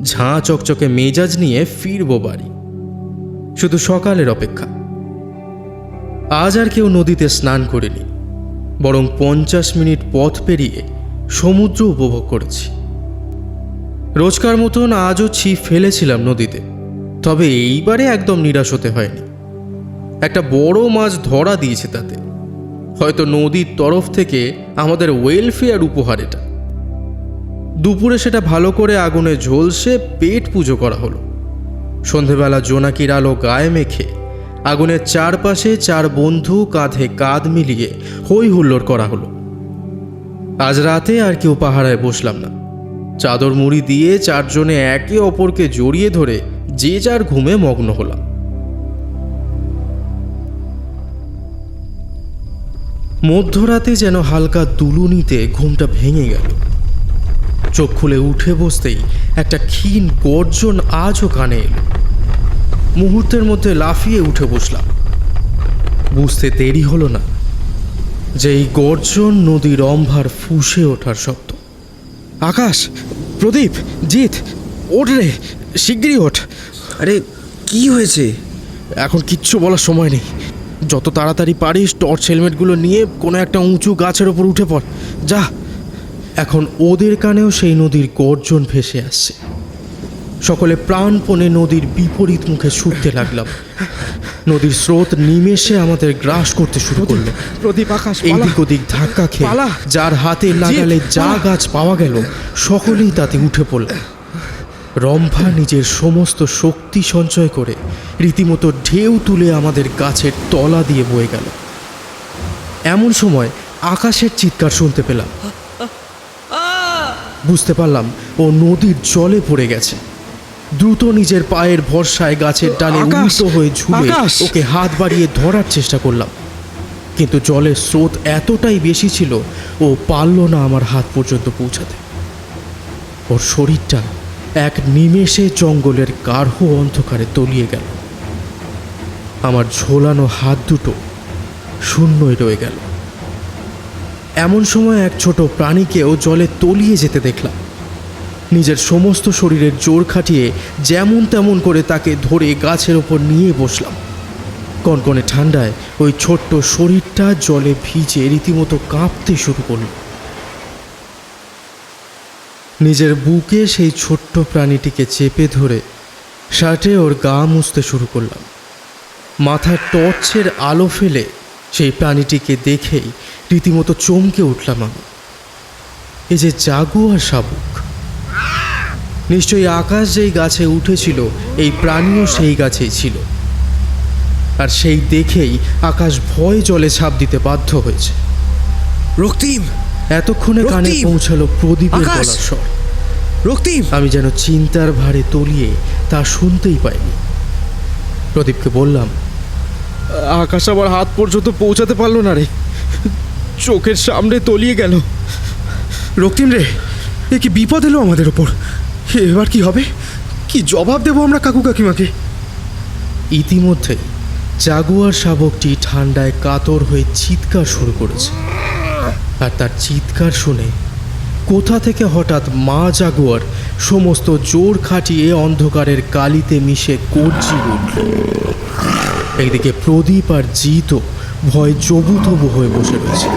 ঝাঁ চকচকে মেজাজ নিয়ে ফিরব বাড়ি, শুধু সকালের অপেক্ষা। আজ আর কেউ নদীতে স্নান করেনি, বরং 50 মিনিট পথ পেরিয়ে সমুদ্র উপভোগ করেছি। রোজকার মতন আজও ছিপ ফেলেছিলাম নদীতে, তবে এইবারে একদম নিরাশ হতে হয়নি। একটা বড় মাছ ধরা দিয়েছে তাতে, হয়তো নদীর তরফ থেকে আমাদের ওয়েলফেয়ার উপহার এটা। দুপুরে সেটা ভালো করে আগুনে ঝলসে পেট পুজো করা হলো। সন্ধেবেলা জোনাকির আলো গায়ে মেখে আগুনের চারপাশে 4 বন্ধু কাঁধে কাঁধ মিলিয়ে হই হুল্লোড় করা হলো। আজ রাতে আর কেউ পাহারায় বসলাম না। চাদর মুড়ি দিয়ে 4 জনে একে অপরকে জড়িয়ে ধরে যে যার ঘুমে মগ্ন হলাম। মধ্যরাতে যেন হালকা দুলুনিতে ঘুমটা ভেঙে গেল। চোখ খুলে উঠে বসতেই একটা ক্ষীণ গর্জন আজও কানে এলো। মুহূর্তের মধ্যে লাফিয়ে উঠে বসলাম। বুঝতে দেরি হলো না যে এই গর্জন নদীর রম্ভার ফুঁসে ওঠার শব্দ। আকাশ, প্রদীপ, জিৎ, ওঠ রে, শিগগিরই ওঠ। আরে কি হয়েছে? এখন কিচ্ছু বলার সময় নেই। যত তাড়াতাড়ি পারিস টর্চ হেলমেটগুলো নিয়ে কোনো একটা উঁচু গাছের ওপর উঠে পড়, যা। এখন ওদের কানেও সেই নদীর গর্জন ভেসে আসছে। সকলে প্রাণপণে নদীর বিপরীত মুখে ছুটতে লাগলাম। নদীর স্রোত নিমেষে আমাদের গ্রাস করতে শুরু করলো। প্রদীপ, আকাশ, এইদিক ওদিক ধাক্কা খেয়ে পালা। যার হাতে লাগালে যা গাছ পাওয়া গেল সকলেই তাতে উঠে পড়ল। রম্ভা নিজের সমস্ত শক্তি সঞ্চয় করে রীতিমতো ঢেউ তুলে আমাদের গাছের তলা দিয়ে বয়ে গেল। এমন সময় আকাশের চিৎকার শুনতে পেলাম। বুঝতে পারলাম ও নদীর জলে পড়ে গেছে। দ্রুত নিজের পায়ের ভরসায় গাছের ডালে আকাশ! উল্টো হয়ে ঝুলে আকাশ! ওকে হাত বাড়িয়ে ধরার চেষ্টা করলাম, কিন্তু জলের স্রোত এতটাই বেশি ছিল ও পারল না আমার হাত পর্যন্ত পৌঁছাতে। ওর শরীরটা এক নিমেষে জঙ্গলের গাঢ় অন্ধকারে তলিয়ে গেল। আমার ঝোলানো হাত দুটো শূন্যই রয়ে গেল। এমন সময় এক ছোট প্রাণীকেও জলে তলিয়ে যেতে দেখলাম। নিজের সমস্ত শরীরের জোর খাটিয়ে যেমন তেমন করে তাকে ধরে গাছের ওপর নিয়ে বসলাম। কনকনে ঠান্ডায় ওই ছোট্ট শরীরটা জলে ভিজে রীতিমতো কাঁপতে শুরু করল। নিজের বুকে সেই ছোট্ট প্রাণীটিকে চেপে ধরে শার্টে ওর গা মুছতে শুরু করলাম। মাথার টর্চের আলো ফেলে সেই প্রাণীটিকে দেখেই রীতিমতো চমকে উঠলাম আমি। এই যে জাগুয়ার শাবক! নিশ্চয়ই আকাশ যেই গাছে উঠেছিল এই প্রাণীও সেই গাছেই ছিল। আর সেই দেখেই আকাশ ভয়ে জলে ঝাঁপ দিতে বাধ্য হয়েছে। রক্তিম, এতক্ষণে কানে রক্তিম! পৌঁছালো প্রদীপের আকাশ! গলার স্বর। রক্তিম! আমি যেন চিন্তার ভারে তলিয়ে তা শুনতেই পাইনি। প্রদীপকে বললাম, আকাশ আমার হাত পর্যন্ত পৌঁছাতে পারলো না রে, চোখের সামনে তলিয়ে গেল। রক্তিম রে, এ কি বিপদ এলো আমাদের ওপর! এবার কি হবে? কি জবাব দেবো আমরা কাকু কাকিমাকে? ইতিমধ্যেই জাগুয়ার শাবকটি ঠান্ডায় কাতর হয়ে চিৎকার শুরু করেছে। আর তার চিৎকার শুনে কোথা থেকে হঠাৎ মা জাগুয়ার সমস্ত জোর খাটিয়ে অন্ধকারের কালিতে মিশে গর্জি উঠল। একদিকে প্রদীপ আর জিতও ভয় জবুথবু হয়ে বসে রয়েছে।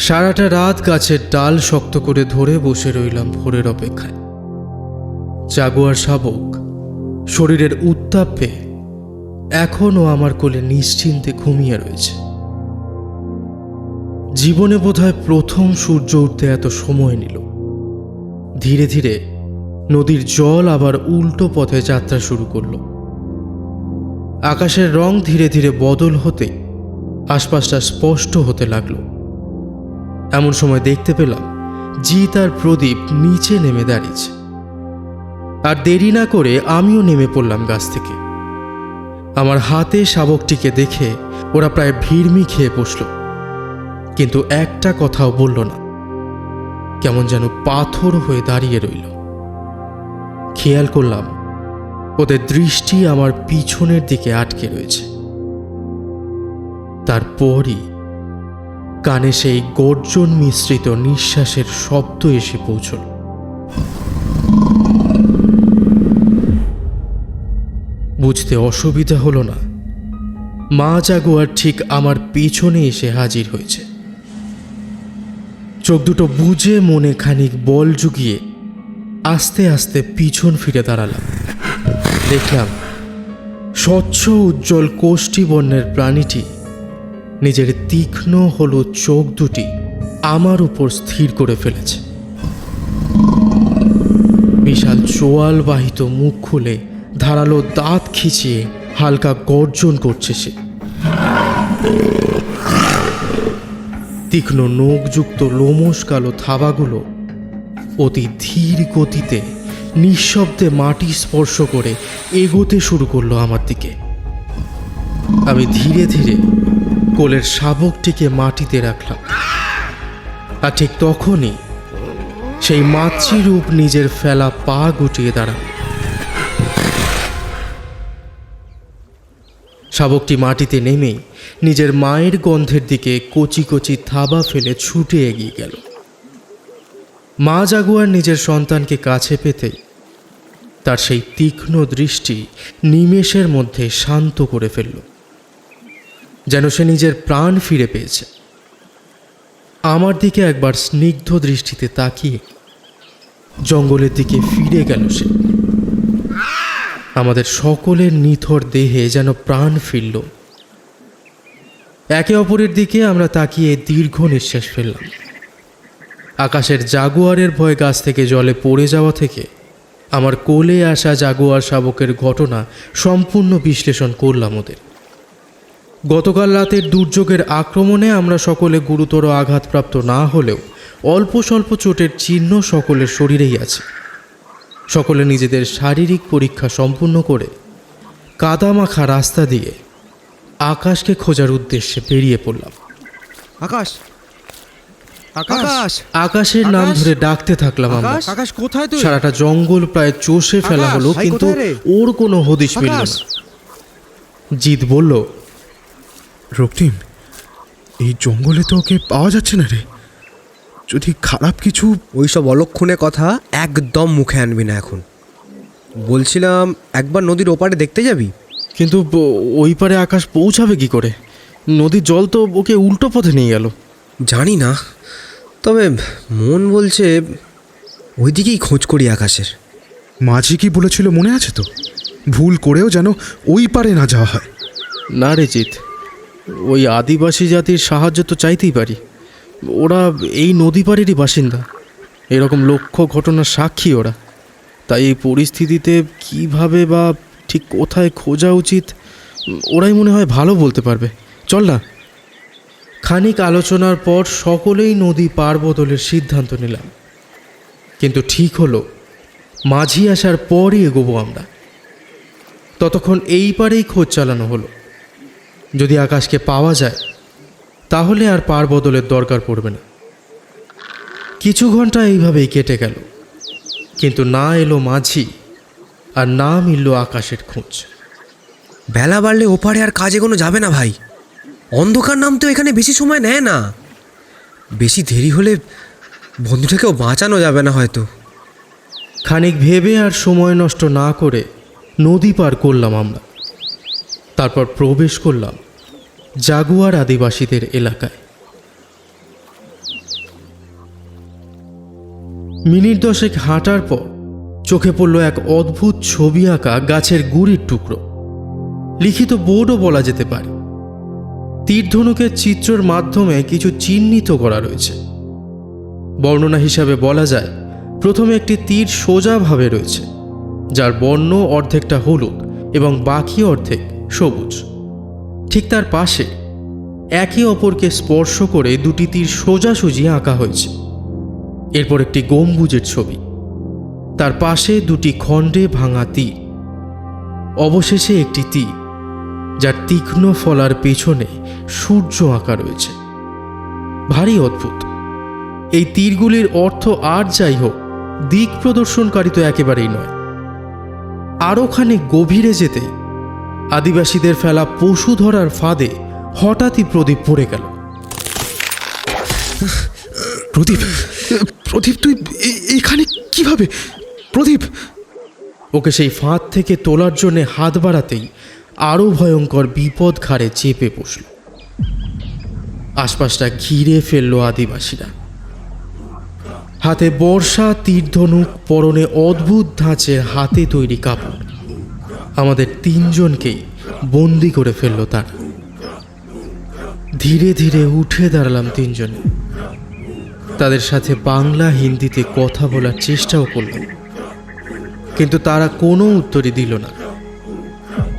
সারাটা রাত গাছের ডাল শক্ত করে ধরে বসে রইলাম ভোরের অপেক্ষায়। জাগুয়ার শাবক শরীরের উত্তাপ পেয়ে এখনও আমার কোলে নিশ্চিন্তে ঘুমিয়ে রয়েছে। জীবনে বোধহয় প্রথম সূর্য উঠতে এত সময় নিল। ধীরে ধীরে নদীর জল আবার উল্টো পথে যাত্রা শুরু করলো। আকাশের রং ধীরে ধীরে বদল হতে আশপাশটা স্পষ্ট হতে লাগলো। এমন সময় দেখতে পেলাম জিৎ আর প্রদীপ নিচে নেমে দাঁড়িয়েছে। আর দেরি না করে আমিও নেমে পড়লাম গাছ থেকে। আমার হাতে শাবকটিকে দেখে ওরা প্রায় ভিড়মি খেয়ে বসল, কিন্তু একটা কথাও বলল না। কেমন যেন পাথর হয়ে দাঁড়িয়ে রইল। খেয়াল করলাম ওদের দৃষ্টি আমার পিছনের দিকে আটকে রয়েছে। তারপরই কানে সেই গর্জন মিশ্রিত নিঃশ্বাসের শব্দ এসে পৌঁছল। বুঝতে অসুবিধা হলো না, মা জাগুয়ার ঠিক আমার পিছনে এসে হাজির হয়েছে। চোখ দুটো বুজে মনে খানিক বল জুগিয়ে আস্তে আস্তে পিছন ফিরে দাঁড়ালাম। দেখলাম স্বচ্ছ উজ্জ্বল কোষ্ঠী বর্ণের প্রাণীটি নিজের তীক্ষ্ণ হলুদ চোখ দুটি আমার উপর স্থির করে ফেলেছে। বিশাল চোয়াল বাহিত মুখ খুলে ধারালো দাঁত খিচিয়ে হালকা গর্জন করছে সে। তীক্ষ্ণ নখযুক্ত লোমশ কালো থাবাগুলো অতি ধীর গতিতে নিঃশব্দে মাটি স্পর্শ করে এগোতে শুরু করলো আমার দিকে। আমি ধীরে ধীরে কোলের শাবকটিকে মাটিতে রাখলাম। আর ঠিক তখনই সেই মাতৃরূপ নিজের ফেলা পা গুটিয়ে দাঁড়াল। শাবকটি মাটিতে নেমেই নিজের মায়ের গন্ধের দিকে কচি কচি থাবা ফেলে ছুটে এগিয়ে গেল। মা জাগুয়ার নিজের সন্তানকে কাছে পেতেই তার সেই তীক্ষ্ণ দৃষ্টি নিমেষের মধ্যে শান্ত করে ফেলল, যেন সে নিজের প্রাণ ফিরে পেয়েছে। আমার দিকে একবার স্নিগ্ধ দৃষ্টিতে তাকিয়ে জঙ্গলের দিকে ফিরে গেল সে। আমাদের সকলের নিথর দেহে যেন প্রাণ ফিরল। একে অপরের দিকে আমরা তাকিয়ে দীর্ঘ নিঃশ্বাস ফেললাম। আকাশের জাগুয়ারের ভয়ে গাছ থেকে জলে পড়ে যাওয়া থেকে আমার কোলে আসা জাগুয়ার শাবকের ঘটনা সম্পূর্ণ বিশ্লেষণ করলাম ওদের। গতকাল রাতের দুর্যোগের আক্রমণে আমরা সকলে গুরুতর আঘাতপ্রাপ্ত না হলেও অল্প স্বল্প চোটের চিহ্ন সকলের শরীরেই আছে। সকলে নিজেদের শারীরিক পরীক্ষা সম্পূর্ণ করে কাদামাখা রাস্তা দিয়ে আকাশকে খোঁজার উদ্দেশ্যে বেরিয়ে পড়লাম। আকাশ, আকাশ, আকাশের নাম ধরে ডাকতে থাকলাম আমরা। আকাশ কোথায় তুই? সারাটা জঙ্গল প্রায় চষে ফেলা হলো, ভাই, কিন্তু কোথায় রে? ওর কোনো হদিশ মিলল আকাশ! না। জিৎ বলল, রক্তিম, এই জঙ্গলে তো ওকে পাওয়া যাচ্ছে না রে। যদি খারাপ কিছু... ওইসব অলক্ষণে কথা একদম মুখে আনবি না এখন। বলছিলাম একবার নদীর ওপারে দেখতে যাবি? কিন্তু ওই পারে আকাশ পৌঁছাবে কি করে? নদীর জল তো ওকে উল্টো পথে নিয়ে গেল। জানি না, তবে মন বলছে ওইদিকেই খোঁজ করি আকাশের। মাঝি কি বলেছিল মনে আছে তো? ভুল করেও যেন ওই পারে না যাওয়া হয়। না রে জিৎ, ওই আদিবাসী জাতির সাহায্য তো চাইতেই পারি। ওরা এই নদী পাড়েরই বাসিন্দা, এরকম লক্ষ্য ঘটনার সাক্ষী ওরা। তাই এই পরিস্থিতিতে কিভাবে বা ঠিক কোথায় খোঁজা উচিত ওরাই মনে হয় ভালো বলতে পারবে। চল না। খানিক আলোচনার পর সকলেই নদী পার বদলের সিদ্ধান্ত নিলাম, কিন্তু ঠিক হলো মাঝি আসার পরই এগোবো আমরা। ততক্ষণ এই পারেই খোঁজ চালানো হলো। যদি আকাশকে পাওয়া যায় তাহলে আর পার বদলের দরকার পড়বে না। কিছু ঘন্টা এইভাবেই কেটে গেল, কিন্তু না এলো মাঝি আর না মিলল আকাশের খোঁজ। বেলা বাড়লে ওপারে আর কাজে কোনো যাবে না ভাই। অন্ধকার নাম তো এখানে বেশি সময় নেয় না। বেশি দেরি হলে বন্ধুটাকেও বাঁচানো যাবে না হয়তো। খানিক ভেবে আর সময় নষ্ট না করে নদী পার করলাম আমরা। তারপর প্রবেশ করলাম জাগুয়ার আদিবাসীদের এলাকায়। মিনিট 10 হাঁটার পর চোখে পড়ল এক অদ্ভুত ছবি আঁকা গাছের গুড়ির টুকরো। লিখিত বোর্ডও বলা যেতে পারে। তীরধনুকের চিত্রের মাধ্যমে কিছু চিহ্নিত করা রয়েছে। বর্ণনা হিসাবে বলা যায়, প্রথমে একটি তীর সোজাভাবে রয়েছে, যার বর্ণ অর্ধেকটা হলুদ এবং বাকি অর্ধেক সবুজ। ঠিক তার পাশে একে অপরকে স্পর্শ করে দুটি তীর সোজাসুজি আঁকা হয়েছে। এরপর একটি গম্বুজের ছবি, তার পাশে দুটি খণ্ডে ভাঙা তীর, অবশেষে একটি তীর যার তীক্ষ্ণ ফলার পেছনে সূর্য আঁকা রয়েছে। ভারী অদ্ভুত। এই তীরগুলির অর্থ আর যাই হোক, দিক প্রদর্শনকারী তো একেবারেই নয়। আরও খানিক গভীরে যেতে আদিবাসীদের ফেলা পশু ধরার ফাঁদে হঠাৎই প্রদীপ পড়ে গেল। প্রদীপ, প্রদীপ তুই এখানে কিভাবে? প্রদীপ! ওকে সেই ফাঁদ থেকে তোলার জন্য হাত বাড়াতেই আরও ভয়ঙ্কর বিপদ ঘাড়ে চেপে বসল। আশপাশটা ঘিরে ফেলল আদিবাসীরা। হাতে বর্ষা, তীরধনুক, পরনে অদ্ভুত ধাঁচের হাতে তৈরি কাপড়। আমাদের তিনজনকেই বন্দি করে ফেলল তারা। ধীরে ধীরে উঠে দাঁড়ালাম তিনজনে। তাদের সাথে বাংলা হিন্দিতে কথা বলার চেষ্টাও করলাম, কিন্তু তারা কোনো উত্তরই দিল না।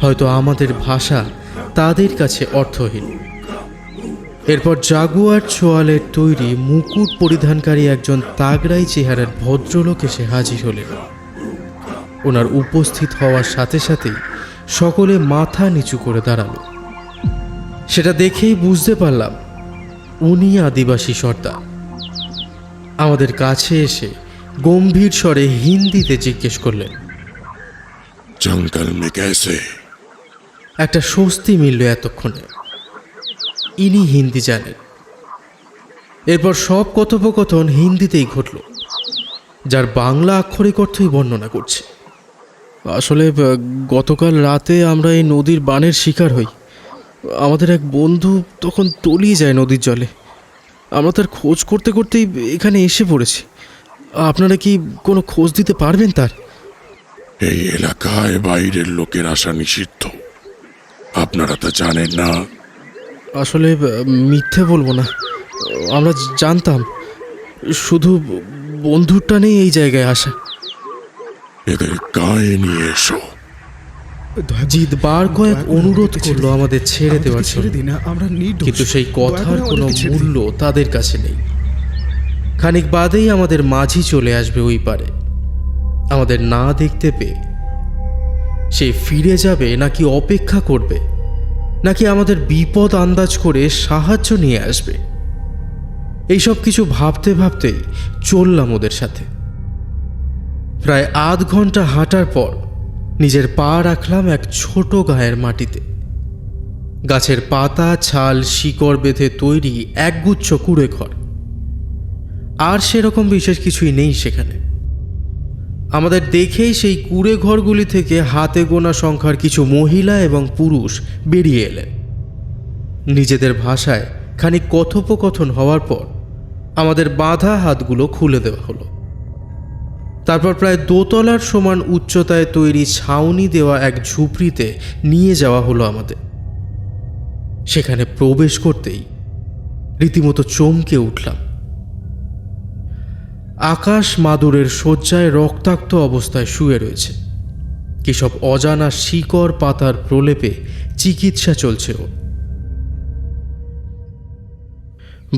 হয়তো আমাদের ভাষা তাদের কাছে অর্থহীন। এরপর জাগুয়ার ছোয়ালের তৈরি মুকুট পরিধানকারী একজন তাগড়াই চেহারার ভদ্রলোক এসে হাজির হলেন। ওনার উপস্থিত হওয়ার সাথে সাথেই সকলে মাথা নিচু করে দাঁড়ালো। সেটা দেখেই বুঝতে পারলাম উনি আদিবাসী সর্দার। আমাদের কাছে এসে গম্ভীর স্বরে হিন্দিতে জিজ্ঞেস করলেন, জঙ্গল মে कैसे? একটা স্বস্তি মিলল এতক্ষণে। ইনি হিন্দি জানেন। এরপর সব কথোপকথন হিন্দিতেই ঘটল, যার বাংলা আক্ষরিক অর্থই বর্ণনা করছে। আসলে গতকাল রাতে আমরা এই নদীর বানের শিকার হই। আমাদের এক বন্ধু তখন তলিয়ে যায় নদীর জলে। আমরা তার খোঁজ করতে করতেই এখানে এসে পড়েছি। আপনারা কি কোনো খোঁজ দিতে পারবেন তার? এই এলাকায় বাইরের লোকের আসা নিষিদ্ধ, আপনারা তা জানেন না? আসলে মিথ্যে বলবো না, আমরা জানতাম। শুধু বন্ধুর টানেই এই জায়গায় আসা। এদের গায়ে নিয়ে এসো। জিৎ বার কয়েক অনুরোধ করলো আমাদের ছেড়ে দেওয়ার ছেড়ে জন্য, দিন, আমরা নির্দোষ। কিন্তু সেই কথার দয়া করে কোনো আমাদেরকে ছেড়ে দিন। মূল্য তাদের কাছে নেই। খানিক বাদেই আমাদের মাঝি চলে আসবে ওই পারে। আমাদের না দেখতে পেয়ে সে ফিরে যাবে নাকি অপেক্ষা করবে, নাকি আমাদের বিপদ আন্দাজ করে সাহায্য নিয়ে আসবে, এইসব কিছু ভাবতে ভাবতেই চললাম ওদের সাথে। প্রায় আধ ঘন্টা হাঁটার পর নিজের পা রাখলাম এক ছোট গায়ের মাটিতে। গাছের পাতা, ছাল, শিকড় বেঁধে তৈরি একগুচ্ছ কুঁড়ে ঘর। আর সেরকম বিশেষ কিছুই নেই সেখানে। আমাদের দেখেই সেই কুঁড়ে ঘরগুলি থেকে হাতে গোনা সংখ্যার কিছু মহিলা এবং পুরুষ বেরিয়ে এলেন। নিজেদের ভাষায় খানিক কথোপকথন হওয়ার পর আমাদের বাঁধা হাতগুলো খুলে দেওয়া হলো। তারপর প্রায় দোতলার সমান উচ্চতায় তৈরি ছাউনি দেওয়া এক ঝুপড়িতে নিয়ে যাওয়া হলো আমাদের। সেখানে প্রবেশ করতেই রীতিমতো চমকে উঠলাম। আকাশ মাদুরের শয্যায় রক্তাক্ত অবস্থায় শুয়ে রয়েছে। কি সব অজানা শিকড় পাতার প্রলেপে চিকিৎসা চলছে ওর।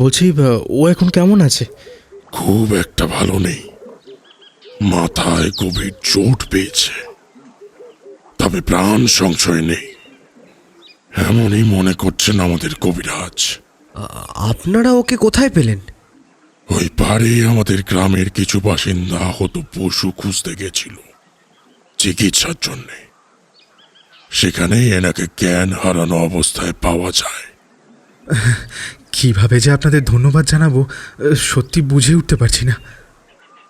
বলছি, ও এখন কেমন আছে? খুব একটা ভালো নেই, মাথায় গভীর চোট পেয়েছে, তবে প্রাণ সংশয় নেই, এমনই মনে করছেন আমাদের কবিরাজ। আপনারা ওকে কোথায় পেলেন? ওই পারে আমাদের গ্রামের কিছু বাসিন্দা আহত পশু খুঁজতে গেছিল চিকিৎসার জন্যে। সেখানেই এনাকে জ্ঞান হারানো অবস্থায় পাওয়া যায়। কিভাবে যে আপনাদের ধন্যবাদ জানাবো সত্যি বুঝে উঠতে পারছি না।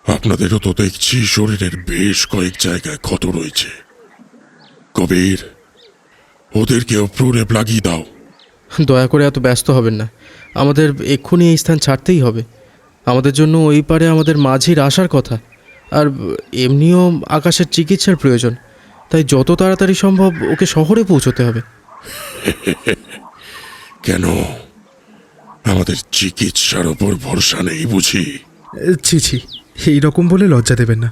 আপনাদেরও তো দেখছি শরীরের বেশ কয়েক জায়গায় ক্ষত রয়েছে। কবির, ওদেরকেও প্রলেপ লাগিয়ে দাও। দয়া করে এত ব্যস্ত হবেন না, আমাদের এক্ষুনি এই স্থান ছাড়তেই হবে। আমাদের জন্য ওই পারে আমাদের মাঝির আসার কথা, আর এমনিও আকাশের চিকিৎসার প্রয়োজন, তাই যত তাড়াতাড়ি সম্ভব ওকে শহরে পৌঁছতে হবে। কেন আমাদের চিকিৎসার ওপর ভরসা নেই বুঝি? ছি ছি, এইরকম বলে লজ্জা দেবেন না।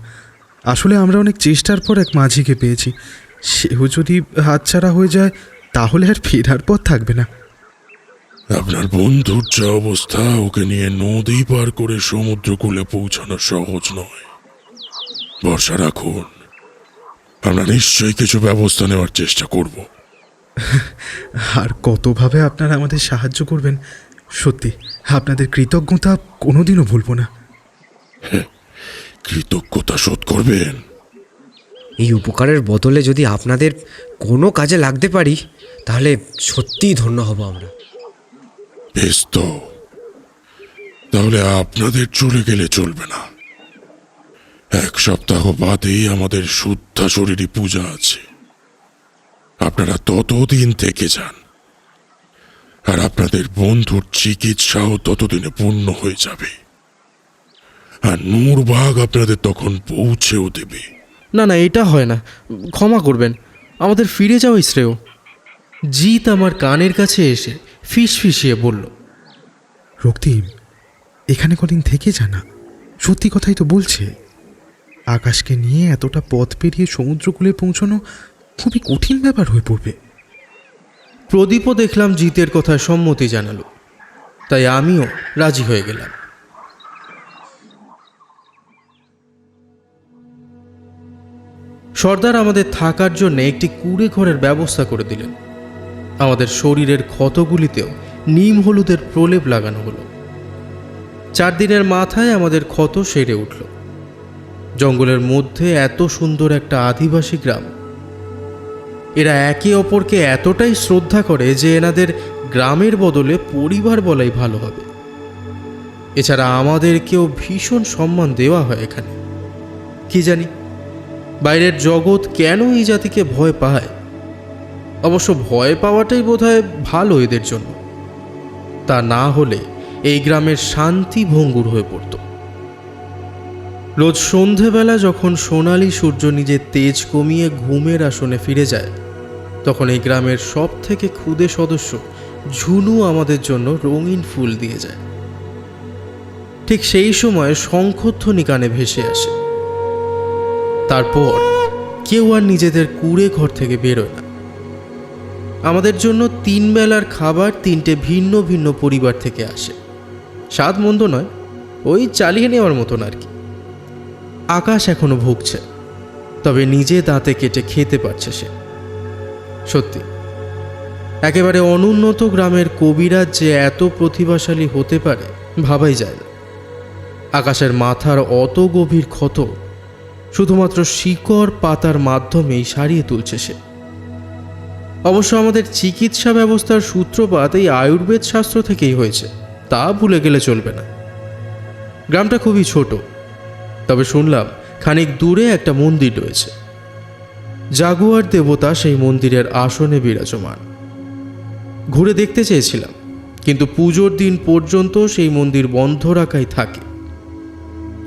আসলে আমরা অনেক চেষ্টার পর এক মাঝিকে পেয়েছি। সেও যদি হাতছাড়া হয়ে যায় তাহলে আর ফেরার পথ থাকবে না। আপনার বন্ধুর যা অবস্থা, ওকে নিয়ে নদী পার করে সমুদ্রকূলে পৌঁছানো সহজ নয়। ভরসা রাখুন, আমরা নিশ্চয়ই কিছু ব্যবস্থা নেওয়ার চেষ্টা করব। আর কতভাবে আপনারা আমাদের সাহায্য করবেন, সত্যি আপনাদের কৃতজ্ঞতা কোনোদিনও ভুলব না। কৃতজ্ঞতা শোধ করবেন? এই উপকারের বদলে যদি আপনাদের কোনো কাজে লাগতে পারি তাহলে সত্যিই ধন্য হব আমরা। বেশ তো, তাহলে আপনাদের চলে গেলে চলবে না। 1 সপ্তাহ বাদেই আমাদের শুদ্ধা শরীরী পূজা আছে। আপনারা ততদিন থেকে যান, আর আপনাদের বন্ধুর চিকিৎসাও ততদিনে পূর্ণ হয়ে যাবে, আর নূরবাগ আপনাদের তখন পৌঁছেও দেবে। না না, এটা হয় না, ক্ষমা করবেন, আমাদের ফিরে যাওয়াই শ্রেয়। জিৎ আমার কানের কাছে এসে ফিসফিসিয়ে বলল, রক্তিম, এখানে কদিন থেকে জানা, সত্যি কথাই তো বলছে। আকাশকে নিয়ে এতটা পথ পেরিয়ে সমুদ্রকূলে পৌঁছানো খুবই কঠিন ব্যাপার হয়ে পড়বে। প্রদীপও দেখলাম জিতের কথায় সম্মতি জানালো, তাই আমিও রাজি হয়ে গেলাম। সর্দার আমাদের থাকার জন্য একটি কুঁড়ে ঘরের ব্যবস্থা করে দিলেন। আমাদের শরীরের ক্ষতগুলিতেও নিম হলুদের প্রলেপ লাগানো হলো। 4 দিনের মাথায় আমাদের ক্ষত সেরে উঠল। জঙ্গলের মধ্যে এত সুন্দর একটা আদিবাসী গ্রাম। এরা একে অপরকে এতটাই শ্রদ্ধা করে যে এনাদের গ্রামের বদলে পরিবার বলাই ভালো হবে। এছাড়া আমাদেরকেও ভীষণ সম্মান দেওয়া হয় এখানে। কি জানি বাইরের জগৎ কেন এই জাতিকে ভয় পায়। অবশ্য ভয় পাওয়াটাই বোধহয় ভালো এদের জন্য। তা না হলে এই গ্রামের শান্তি ভঙ্গুর হয়ে পড়ত। রোজ সন্ধেবেলা যখন সোনালি সূর্য নিজের তেজ কমিয়ে ঘুমের আসনে ফিরে যায়, তখন এই গ্রামের সব থেকে ক্ষুদে সদস্য ঝুনু আমাদের জন্য রঙিন ফুল দিয়ে যায়। ঠিক সেই সময় শঙ্খধ্বনি কানে ভেসে আসে। তারপর কেউ আর নিজেদের কুঁড়ে ঘর থেকে বেরোয় না। আমাদের জন্য 3 বেলার খাবার 3টে ভিন্ন ভিন্ন পরিবার থেকে আসে। স্বাদ মন্দ নয়, ওই চালিয়ে নেওয়ার মতন আর কি। আকাশ এখনো ভুগছে, তবে নিজে দাঁতে কেটে খেতে পারছে সে। সত্যি একেবারে অনুন্নত গ্রামের কবিরাজ যে এত প্রতিভাশালী হতে পারে ভাবাই যায় না। আকাশের মাথার অত গভীর ক্ষত শুধুমাত্র শিকড় পাতার মাধ্যমেই সারিয়ে তুলছে সে। অবশ্য আমাদের চিকিৎসা ব্যবস্থার সূত্রপাত এই আয়ুর্বেদ শাস্ত্র থেকেই হয়েছে, তা ভুলে গেলে চলবে না। গ্রামটা খুবই ছোট, তবে শুনলাম খানিক দূরে একটা মন্দির রয়েছে। জাগুয়ার দেবতা সেই মন্দিরের আসনে বিরাজমান। ঘুরে দেখতে চেয়েছিলাম, কিন্তু পুজোর দিন পর্যন্ত সেই মন্দির বন্ধ রাখাই থাকে।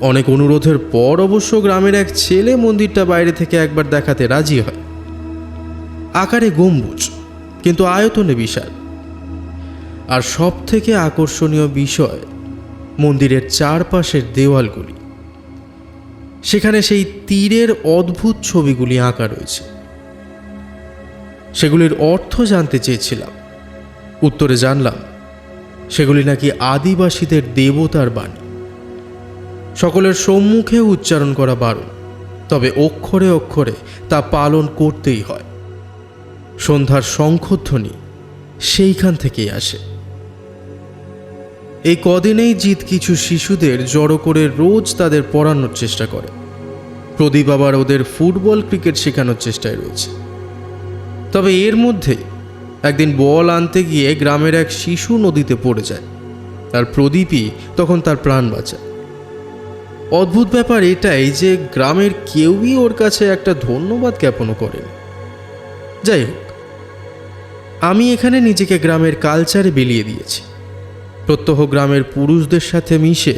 অনেক অনুরোধের পর অবশ্য গ্রামের এক ছেলে মন্দিরটা বাইরে থেকে একবার দেখাতে রাজি হয়। আকারে গম্বুজ, কিন্তু আয়তনে বিশাল। আর সব থেকে আকর্ষণীয় বিষয় মন্দিরের চারপাশের দেওয়ালগুলি। সেখানে সেই তীরের অদ্ভুত ছবিগুলি আঁকা রয়েছে। সেগুলির অর্থ জানতে চেয়েছিলাম। উত্তরে জানলাম সেগুলি নাকি আদিবাসীদের দেবতার বাণী। সকলের সম্মুখে উচ্চারণ করা বারণ, তবে অক্ষরে অক্ষরে তা পালন করতেই হয়। সন্ধ্যার শঙ্খধ্বনি সেইখান থেকেই আসে। এই কদিনেই জিৎ কিছু শিশুদের জড়ো করে রোজ তাদের পড়ানোর চেষ্টা করে। প্রদীপ আবার ওদের ফুটবল ক্রিকেট শেখানোর চেষ্টায় রয়েছে। তবে এর মধ্যে একদিন বল আনতে গিয়ে গ্রামের এক শিশু নদীতে পড়ে যায়, আর প্রদীপই তখন তার প্রাণ বাঁচায়। অদ্ভুত ব্যাপার এটাই যে গ্রামের কেউই ওর কাছে একটা ধন্যবাদ জ্ঞাপনও করেনি। যাই হোক, আমি এখানে নিজেকে গ্রামের কালচারে বিলিয়ে দিয়েছি। প্রত্যহ গ্রামের পুরুষদের সাথে মিশে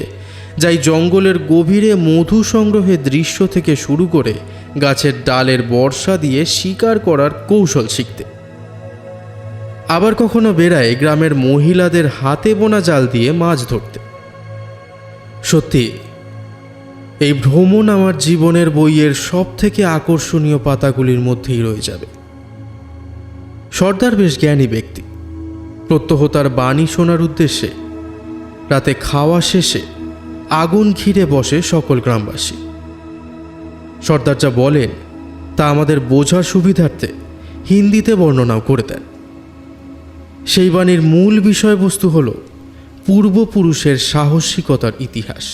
যাই জঙ্গলের গভীরে মধু সংগ্রহের দৃশ্য থেকে শুরু করে গাছের ডালের বর্ষা দিয়ে শিকার করার কৌশল শিখতে। আবার কখনো বেড়ায় গ্রামের মহিলাদের হাতে বোনা জাল দিয়ে মাছ ধরতে। সত্যি এই ভ্রমণ আমার জীবনের বইয়ের সব থেকে আকর্ষণীয় পাতাগুলির মধ্যেই রয়ে যাবে। সর্দার বেশ জ্ঞানী ব্যক্তি। প্রত্যহ তার বাণী শোনার উদ্দেশ্যে রাতে খাওয়া শেষে আগুন ঘিরে বসে সকল গ্রামবাসী। সর্দার যা বলেন তা আমাদের বোঝার সুবিধার্থে হিন্দিতে বর্ণনাও করে দেন। সেই বাণীর মূল বিষয়বস্তু হল পূর্বপুরুষের সাহসিকতার ইতিহাস,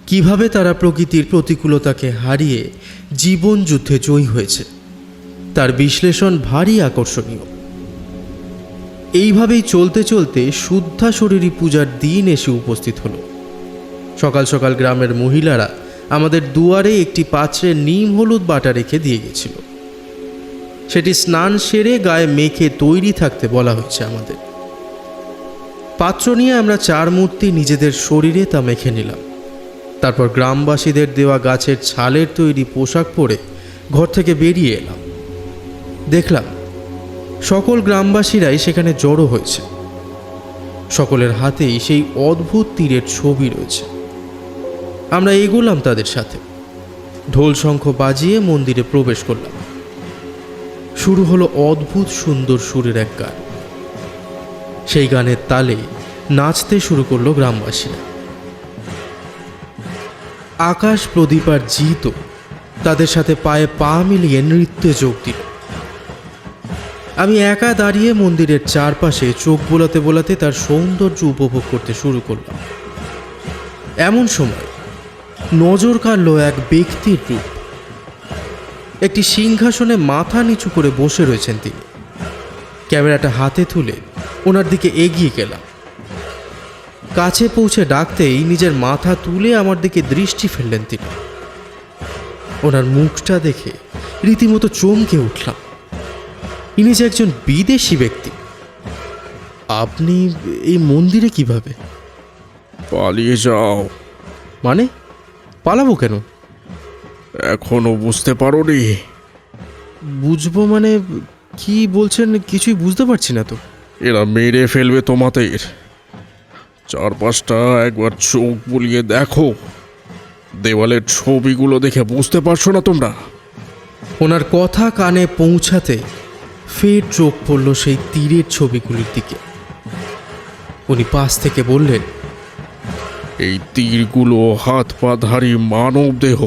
কিভাবে তারা প্রকৃতির প্রতিকূলতাকে হারিয়ে জীবন যুদ্ধে জয়ী হয়েছে। তার বিশ্লেষণ ভারী আকর্ষণীয়। এইভাবেই চলতে চলতে শুদ্ধা শরীরী পূজার দিন এসে উপস্থিত হলো। সকাল সকাল গ্রামের মহিলারা আমাদের দুয়ারে একটি পাত্রে নিম হলুদ বাটা রেখে দিয়ে গেছিল। সেটি স্নান সেরে গায়ে মেখে তৈরি থাকতে বলা হচ্ছে আমাদের। পাত্র নিয়ে আমরা 4 মূর্তি নিজেদের শরীরে তা মেখে নিলাম। তারপর গ্রামবাসীদের দেওয়া গাছের ছালের তৈরি পোশাক পরে ঘর থেকে বেরিয়ে এলাম। দেখলাম সকল গ্রামবাসীরাই সেখানে জড়ো হয়েছে। সকলের হাতেই সেই অদ্ভুত তীরের ছবি রয়েছে। আমরা এগোলাম তাদের সাথে, ঢোল শঙ্খ বাজিয়ে মন্দিরে প্রবেশ করলাম। শুরু হলো অদ্ভুত সুন্দর সুরের এক গান। সেই গানের তালে নাচতে শুরু করলো গ্রামবাসীরা। আকাশ প্রদীপ আর জিত তাদের সাথে পায়ে পা মিলিয়ে নৃত্যে যোগ দিল। আমি একা দাঁড়িয়ে মন্দিরের চারপাশে চোখ বোলাতে বোলাতে তার সৌন্দর্য উপভোগ করতে শুরু করলাম। এমন সময় নজর কাড়ল এক ব্যক্তির রূপ। একটি সিংহাসনে মাথা নিচু করে বসে রয়েছেন তিনি। ক্যামেরাটা হাতে তুলে ওনার দিকে এগিয়ে গেলাম। কাছে পৌঁছে ডাকতেই নিজের মাথা তুলে আমার দিকে দৃষ্টি ফেললেন তিনি। ওনার মুখটা দেখে রীতিমতো চমকে উঠলাম। ইনি যে একজন বিদেশি ব্যক্তি। আপনি এই মন্দিরে কিভাবে? পালিয়ে যাও। মানে পালাবো কেন? এখনো বুঝতে পারোনি? বুঝবো মানে কি বলছেন কিছুই বুঝতে পারছি না তো। এরা মেরে ফেলবে তোমাদের। চারপাশটা একবার চোখ বুলিয়ে দেখো। দেওয়ালের ছবিগুলো দেখে বুঝতে পারছো না তোমরা? ওনার কথা কানে পৌঁছাতে ফের চোখ পড়ল সেই তীরের ছবিগুলির দিকে। উনি পাশ থেকে বললেন, এই তীরগুলো হাত পাধারী মানব দেহ।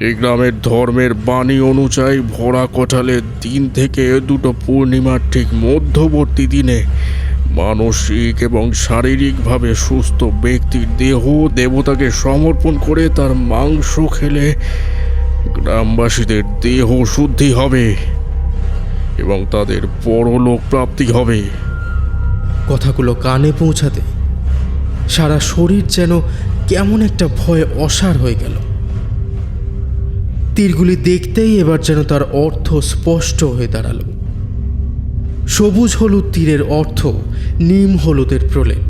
এই গ্রামের ধর্মের বাণী অনুযায়ী ভরা কঠালের দিন থেকে 2 পূর্ণিমার ঠিক মধ্যবর্তী দিনে মানসিক এবং শারীরিকভাবে সুস্থ ব্যক্তির দেহ দেবতাকে সমর্পণ করে তার মাংস খেলে গ্রামবাসীদের দেহ শুদ্ধি হবে এবং তাদের পরলোক প্রাপ্তি হবে। কথাগুলো কানে পৌঁছাতে সারা শরীর যেন কেমন একটা ভয়ে অসাড় হয়ে গেল। তীরগুলি দেখতেই এবার যেন তার অর্থ স্পষ্ট হয়ে দাঁড়ালো। সবুজ হলুদ তীরের অর্থ নিম হলুদের প্রলেপ।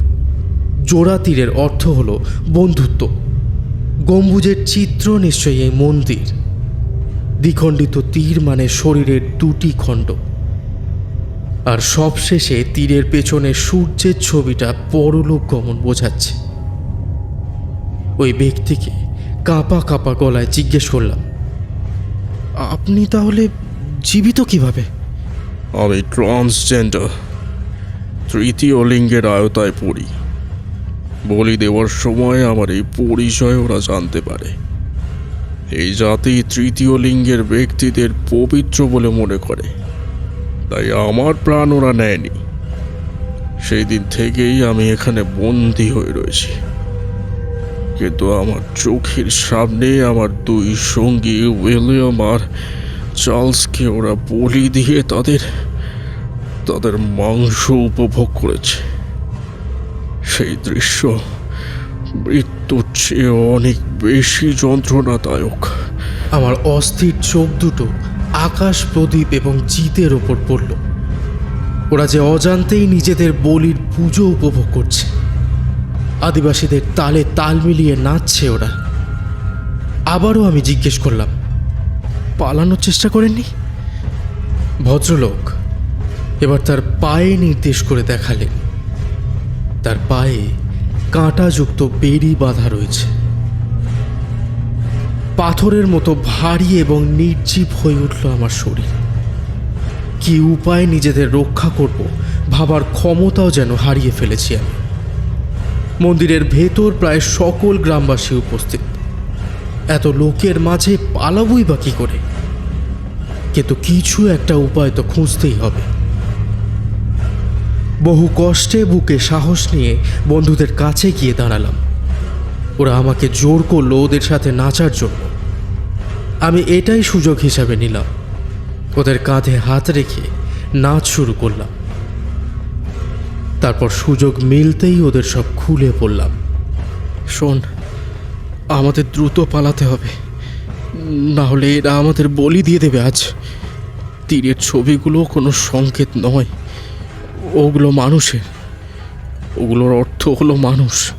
জোড়া তীরের অর্থ হলো বন্ধুত্ব। গম্বুজের চিত্র নিশ্চয়ই এই মন্দির। দ্বিখণ্ডিত তীর মানে শরীরের 2টি খণ্ড। আর সবশেষে তীরের পেছনে সূর্যের ছবিটা পরলোক গমন বোঝাচ্ছে। ওই ব্যক্তিকে কাঁপা কাঁপা গলায় জিজ্ঞেস করলাম, আপনি তাহলে জীবিত কিভাবে? আমি ট্রান্সজেন্ডার, 3য় লিঙ্গের আয়তায় পড়ি। বলি দেওয়ার সময় আমার এই পরিচয় ওরা জানতে পারে। এই জাতি 3য় লিঙ্গের ব্যক্তিদের পবিত্র বলে মনে করে, তাই আমার প্রাণ ওরা নেয়নি। সেই দিন থেকেই আমি এখানে বন্দী হয়ে রয়েছি। কিন্তু আমার চোখের সামনে আমার 2 সঙ্গী উইলিয়াম আর চার্লসকে ওরা বলি দিয়ে তাদের মাংস উপভোগ করেছে। সেই দৃশ্য মৃত্যুর চেয়ে অনেক বেশি যন্ত্রণাদায়ক। আমার অস্থির চোখ দুটো আকাশ প্রদীপ এবং জিতের ওপর পড়ল। ওরা যে অজান্তেই নিজেদের বলির পুজো উপভোগ করছে। আদিবাসীদের তালে তাল মিলিয়ে নাচছে ওরা। আবারও আমি জিজ্ঞেস করলাম, পালানোর চেষ্টা করেননি? ভদ্রলোক এবার তার পায়ে নির্দেশ করে দেখালেন। তার পায়ে কাঁটাযুক্ত বেড়ি বাঁধা রয়েছে। পাথরের মতো ভারী এবং নির্জীব হয়ে উঠল আমার শরীর। কি উপায়ে নিজেদের রক্ষা করব ভাবার ক্ষমতাও যেন হারিয়ে ফেলেছি আমি। মন্দিরের ভেতর প্রায় সকল গ্রামবাসী উপস্থিত। এত লোকের মাঝে পালাবই বা কি করে? কিন্তু কিছু একটা উপায় তো খুঁজতেই হবে। বহু কষ্টে বুকে সাহস নিয়ে বন্ধুদের কাছে গিয়ে দাঁড়ালাম। ওরা আমাকে জোর করলো ওদের সাথে নাচার জন্য। আমি এটাই সুযোগ হিসাবে নিলাম। ওদের কাঁধে হাত রেখে নাচ শুরু করলাম। তারপর সুযোগ মিলতেই ওদের সব খুলে পড়লাম। শোন, আমাদের দ্রুত পালাতে হবে, না হলে এরা আমাদের বলি দিয়ে দেবে আজ। তীরের ছবিগুলো কোনো সংকেত নয়, ওগুলো মানুষের। ওগুলোর অর্থ হলো মানুষ।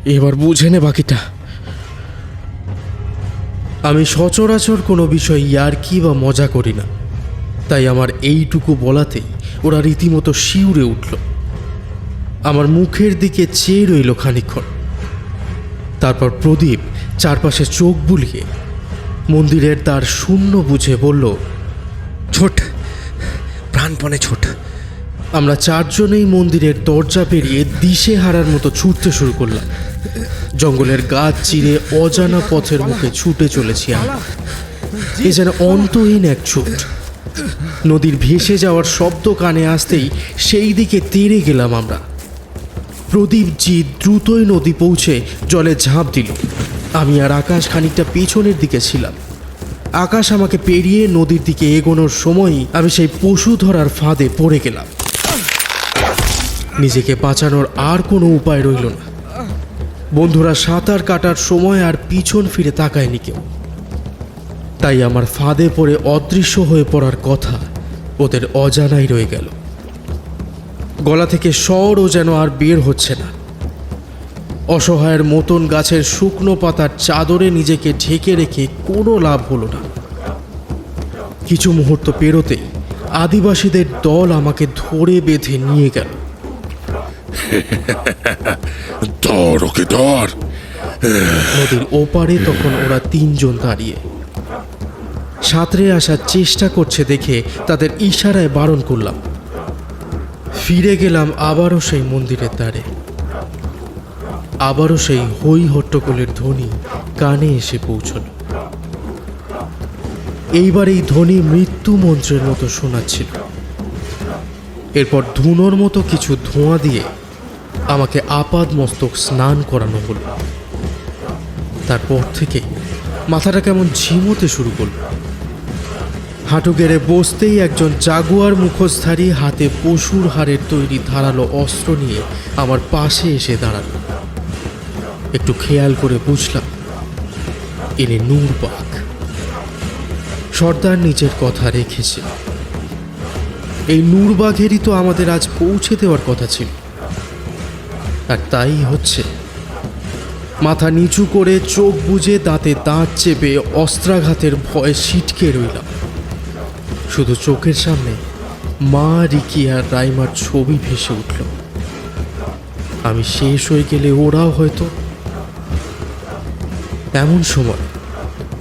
এবার বুঝে নে বাকিটা। আমি সচরাচর কোনো বিষয় ইয়ার্কি বা মজা করি না, তাই আমার এইটুকু বলাতেই ওরা রীতিমতো শিউরে উঠল। আমার মুখের দিকে চেয়ে রইল খানিকক্ষণ। তারপর প্রদীপ চারপাশে চোখ বুলিয়ে মন্দিরের দ্বার শূন্য বুঝে বলল, ছোট, প্রাণপণে ছোট। আমরা চারজনেই মন্দিরের দরজা পেরিয়ে দিশে হারার মতো ছুটতে শুরু করলাম। জঙ্গলের গাছ চিরে অজানা পথের মুখে ছুটে চলেছি আমরা। এ যেন অন্তহীন এক ছুট। নদীর ভেসে যাওয়ার শব্দ কানে আসতেই সেই দিকে তেড়ে গেলাম আমরা। প্রদীপজি দ্রুতই নদী পৌঁছে জলে ঝাঁপ দিল। আমি আর আকাশ খানিকটা পেছনের দিকে ছিলাম। আকাশ আমাকে পেরিয়ে নদীর দিকে এগোনোর সময়ই আমি সেই পশু ধরার ফাঁদে পড়ে গেলাম। নিজেকে বাঁচানোর আর কোনো উপায় রইল না। বন্ধুরা সাঁতার কাটার সময় আর পিছন ফিরে তাকায়নি কেউ। তাই আমার ফাঁদে পড়ে অদৃশ্য হয়ে পড়ার কথা ওদের অজানাই রয়ে গেল। গলা থেকে স্বরও যেন আর বের হচ্ছে না। অসহায়ের মতন গাছের শুকনো পাতার চাদরে নিজেকে ঢেকে রেখে কোনো লাভ হলো না। কিছু মুহূর্ত পেরোতেই আদিবাসীদের দল আমাকে ধরে বেঁধে নিয়ে গেল। ধর ওকে, ধর। নদীর ওপারে তখন ওরা তিনজন দাঁড়িয়ে সাঁতরে আসার চেষ্টা করছে দেখে তাদের ইশারায় বারণ করলাম। ফিরে গেলাম আবারও সেই মন্দিরের দ্বারে। আবারও সেই হই হট্টগোলের ধ্বনি কানে এসে পৌঁছল। এইবার এই ধ্বনি মৃত্যু মন্ত্রের মতো শোনাচ্ছিল। এরপর ধুনোর মতো কিছু ধোঁয়া দিয়ে আমাকে আপাদ মস্তক স্নান করানো হলো। তারপর থেকেই মাথাটা কেমন ঝিমোতে শুরু করল। হাঁটু গেড়ে বসতেই একজন জাগুয়ার মুখোশধারী হাতে পশুর হাড়ের তৈরি ধারালো অস্ত্র নিয়ে আমার পাশে এসে দাঁড়ালো। একটু খেয়াল করে বুঝলাম ইনি নূরবাগ। সর্দার নিজের কথা রেখেছে। এই নূরবাঘেরই তো আমাদের আজ পৌঁছে দেওয়ার কথা ছিল, আর তাই হচ্ছে। মাথা নিচু করে চোখ বুজে দাঁতে দাঁত চেপে অস্ত্রাঘাতের ভয়ে ছিটকে রইলাম। শুধু চোখের সামনে মা, রিকি আর রাইমার ছবি ভেসে উঠল। আমি শেষ হয়ে গেলে ওরাও হয়তো। এমন সময়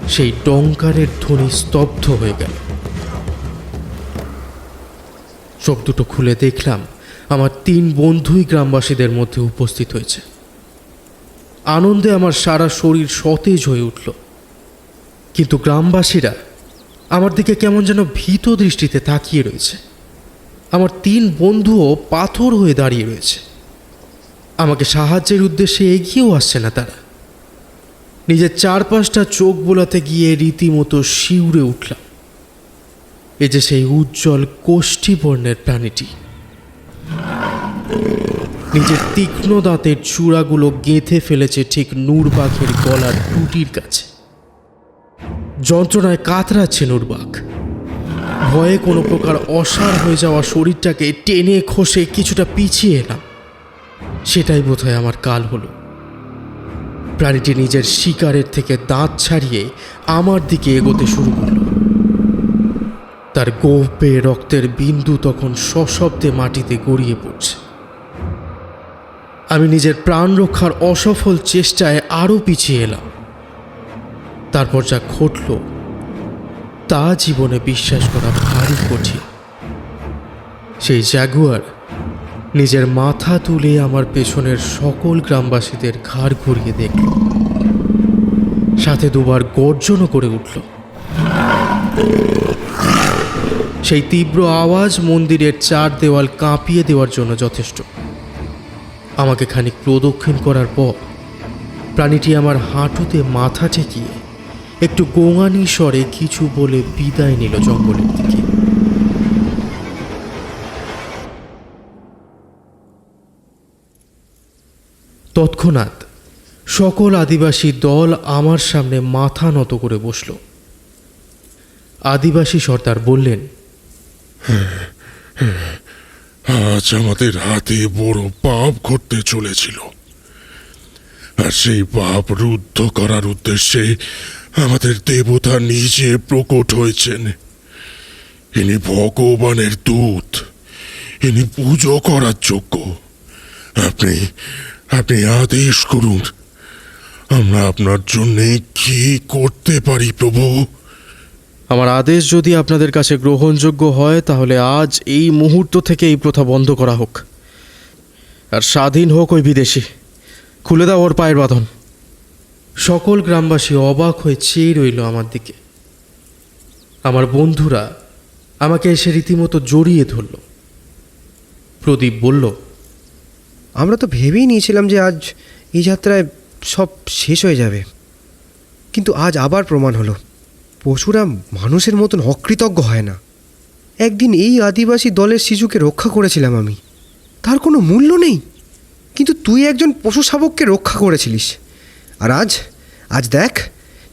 সেই টঙ্কারের ধ্বনি স্তব্ধ হয়ে গেল। চোখ দুটো খুলে দেখলাম আমার তিন বন্ধুই গ্রামবাসীদের মধ্যে উপস্থিত হয়েছে। আনন্দে আমার সারা শরীর সতেজ হয়ে উঠল। কিন্তু গ্রামবাসীরা আমার দিকে কেমন যেন ভীত দৃষ্টিতে তাকিয়ে রয়েছে। আমার তিন বন্ধুও পাথর হয়ে দাঁড়িয়ে রয়েছে। আমাকে সাহায্যের উদ্দেশ্যে এগিয়েও আসছে না তারা। নিজের চারপাশটা চোখ বোলাতে গিয়ে রীতিমতো শিউরে উঠলাম। এ যে সেই উজ্জ্বল কোষ্ঠীবর্ণের প্রাণীটি। নিজের তীক্ষ্ণ দাঁতের চূড়াগুলো গেঁথে ফেলেছে ঠিক নূরবাঘের গলার টুটির কাছে। যন্ত্রণায় কাতরাচ্ছে নূরবাঘ। ভয়ে কোনো প্রকার অসাড় হয়ে যাওয়া শরীরটাকে টেনে খসে কিছুটা পিছিয়ে এলাম। সেটাই বোধহয় আমার কাল হলো। প্রাণীটি নিজের শিকারের থেকে দাঁত ছাড়িয়ে আমার দিকে এগোতে শুরু করল। তার গোঁফ বেয়ে রক্তের বিন্দু তখন সশব্দে মাটিতে গড়িয়ে পড়ছে। আমি নিজের প্রাণ রক্ষার অসফল চেষ্টায় আরও পিছিয়ে এলাম। তারপর যা ঘটল তা জীবনে বিশ্বাস করা ভারী কঠিন। সেই জাগুয়ার নিজের মাথা তুলে আমার পেছনের সকল গ্রামবাসীদের ঘাড় ঘুরিয়ে দেখল, সাথে দুবার গর্জনও করে উঠল। সেই তীব্র আওয়াজ মন্দিরের চার দেওয়াল কাঁপিয়ে দেওয়ার জন্য যথেষ্ট। আমাকে খানিক প্রদক্ষিণ করার পর প্রাণীটি আমার হাঁটুতে মাথা ঠেকিয়ে একটু গোঙানি স্বরে কিছু বলে বিদায় নিল জঙ্গলের দিকে। তৎক্ষণাৎ সকল আদিবাসী দল আমার সামনে মাথা নত করে বসল। আদিবাসী সর্দার বললেন, আজ আমাদের হাতে বড় পাপ ঘটতে চলেছিল, আর সেই পাপ রুদ্ধ করার উদ্দেশ্যে আমাদের দেবতা নিজে প্রকট হয়েছেন। ইনি ভগবানের দূত, ইনি পুজো করার যোগ্য। আপনি আপনি আদেশ করুন, আমরা আপনার জন্যে কি করতে পারি প্রভু? আমার আদেশ যদি আপনাদের কাছে গ্রহণযোগ্য হয় তাহলে আজ এই মুহূর্ত থেকে এই প্রথা বন্ধ করা হোক, আর স্বাধীন হোক ওই বিদেশি। খুলে দাও ওর পায়ের বাঁধন। সকল গ্রামবাসী অবাক হয়ে চেয়ে রইল আমার দিকে। আমার বন্ধুরা আমাকে এসে রীতিমতো জড়িয়ে ধরল। প্রদীপ বলল, আমরা তো ভেবেই নিয়েছিলাম যে আজ এই যাত্রায় সব শেষ হয়ে যাবে, কিন্তু আজ আবার প্রমাণ হলো পশুরা মানুষের মতন অকৃতজ্ঞ হয় না। একদিন এই আদিবাসী দলের শিশুকে রক্ষা করেছিলাম আমি, তার কোনো মূল্য নেই, কিন্তু তুই একজন পশু শাবককে রক্ষা করেছিলিস, আর আজ আজ দেখ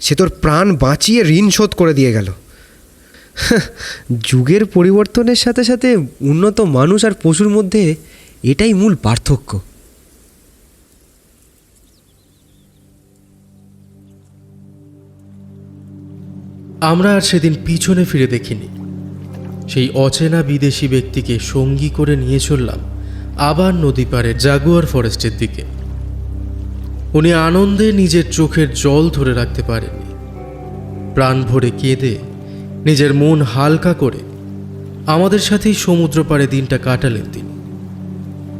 সে তোর প্রাণ বাঁচিয়ে ঋণ শোধ করে দিয়ে গেল। যুগের পরিবর্তনের সাথে সাথে উন্নত মানুষ আর পশুর মধ্যে এটাই মূল পার্থক্য। আমরা আর সেদিন পিছনে ফিরে দেখিনি। সেই অচেনা বিদেশি ব্যক্তিকে সঙ্গী করে নিয়ে চললাম আবার নদী পাড়ে জাগুয়ার ফরেস্টের দিকে। উনি আনন্দে নিজের চোখের জল ধরে রাখতে পারেননি। প্রাণ ভরে কেঁদে নিজের মন হালকা করে আমাদের সাথেই সমুদ্র পাড়ে দিনটা কাটালেন তিনি।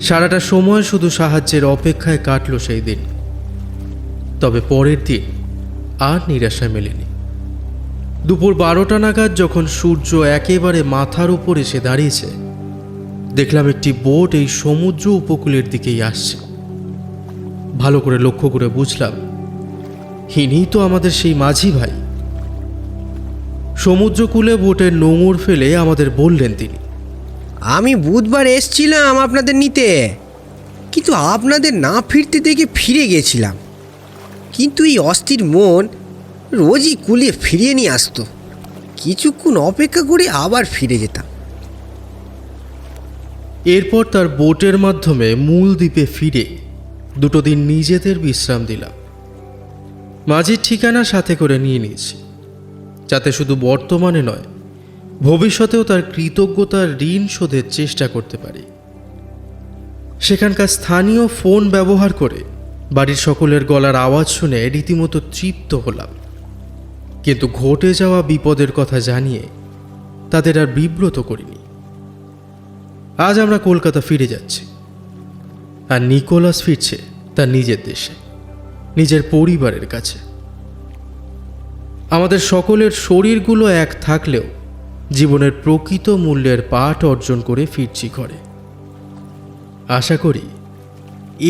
সারাটা সময় শুধু সাহায্যের অপেক্ষায় কাটল সেই দিন। তবে পরের দিন আর নিরাশা মেলেনি। দুপুর 12টা নাগাদ যখন সূর্য একেবারে মাথার উপর এসে দাঁড়িয়েছে, দেখলাম একটি বোট এই সমুদ্র উপকূলের দিকেই আসছে। ভালো করে লক্ষ্য করে বুঝলাম ইনিই তো আমাদের সেই মাঝি ভাই। সমুদ্রকূলে বোটের নোঙর ফেলে আমাদের বললেন তিনি, আমি বুধবার এসছিলাম আপনাদের নিতে, কিন্তু আপনাদের না ফিরতে দেখে ফিরে গেছিলাম। কিন্তু এই অস্থির মন রোজই কুলে ফিরিয়ে নিয়ে আসতো। কিছুক্ষণ অপেক্ষা করে আবার ফিরে যেতাম। এরপর তার বোটের মাধ্যমে মূল দ্বীপে ফিরে 2 দিন নিজেদের বিশ্রাম দিলাম। মাঝির ঠিকানা সাথে করে নিয়ে নিয়েছি, যাতে শুধু বর্তমানে নয় ভবিষ্যতেও তার কৃতজ্ঞতার ঋণ শোধের চেষ্টা করতে পারি। সেখানকার স্থানীয় ফোন ব্যবহার করে বাড়ির সকলের গলার আওয়াজ শুনে রীতিমতো তৃপ্ত হলাম, কিন্তু ঘটে যাওয়া বিপদের কথা জানিয়ে তাদের আর বিব্রত করিনি। আজ আমরা কলকাতা ফিরে যাচ্ছি, আর নিকোলাস ফিরছে তার নিজের দেশে, নিজের পরিবারের কাছে। আমাদের সকলের শরীরগুলো এক থাকলেও জীবনের প্রকৃত মূল্যের পাঠ অর্জন করে ফিরছি ঘরে। আশা করি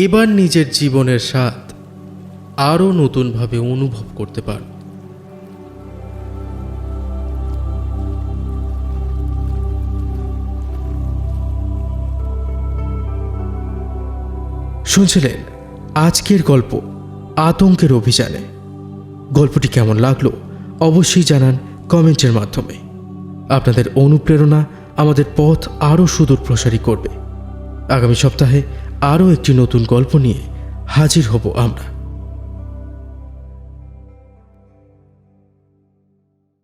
এবার নিজের জীবনের স্বাদ আরও নতুনভাবে অনুভব করতে পারব। শুনছিলেন আজকের গল্প আতঙ্কের অভিযানে। গল্পটি কেমন লাগলো অবশ্যই জানান কমেন্টের মাধ্যমে। আপনাদের অনুপ্রেরণা আমাদের পথ আরও সুদূর প্রসারী করবে। আগামী সপ্তাহে আরও একটি নতুন গল্প নিয়ে হাজির হব আমরা।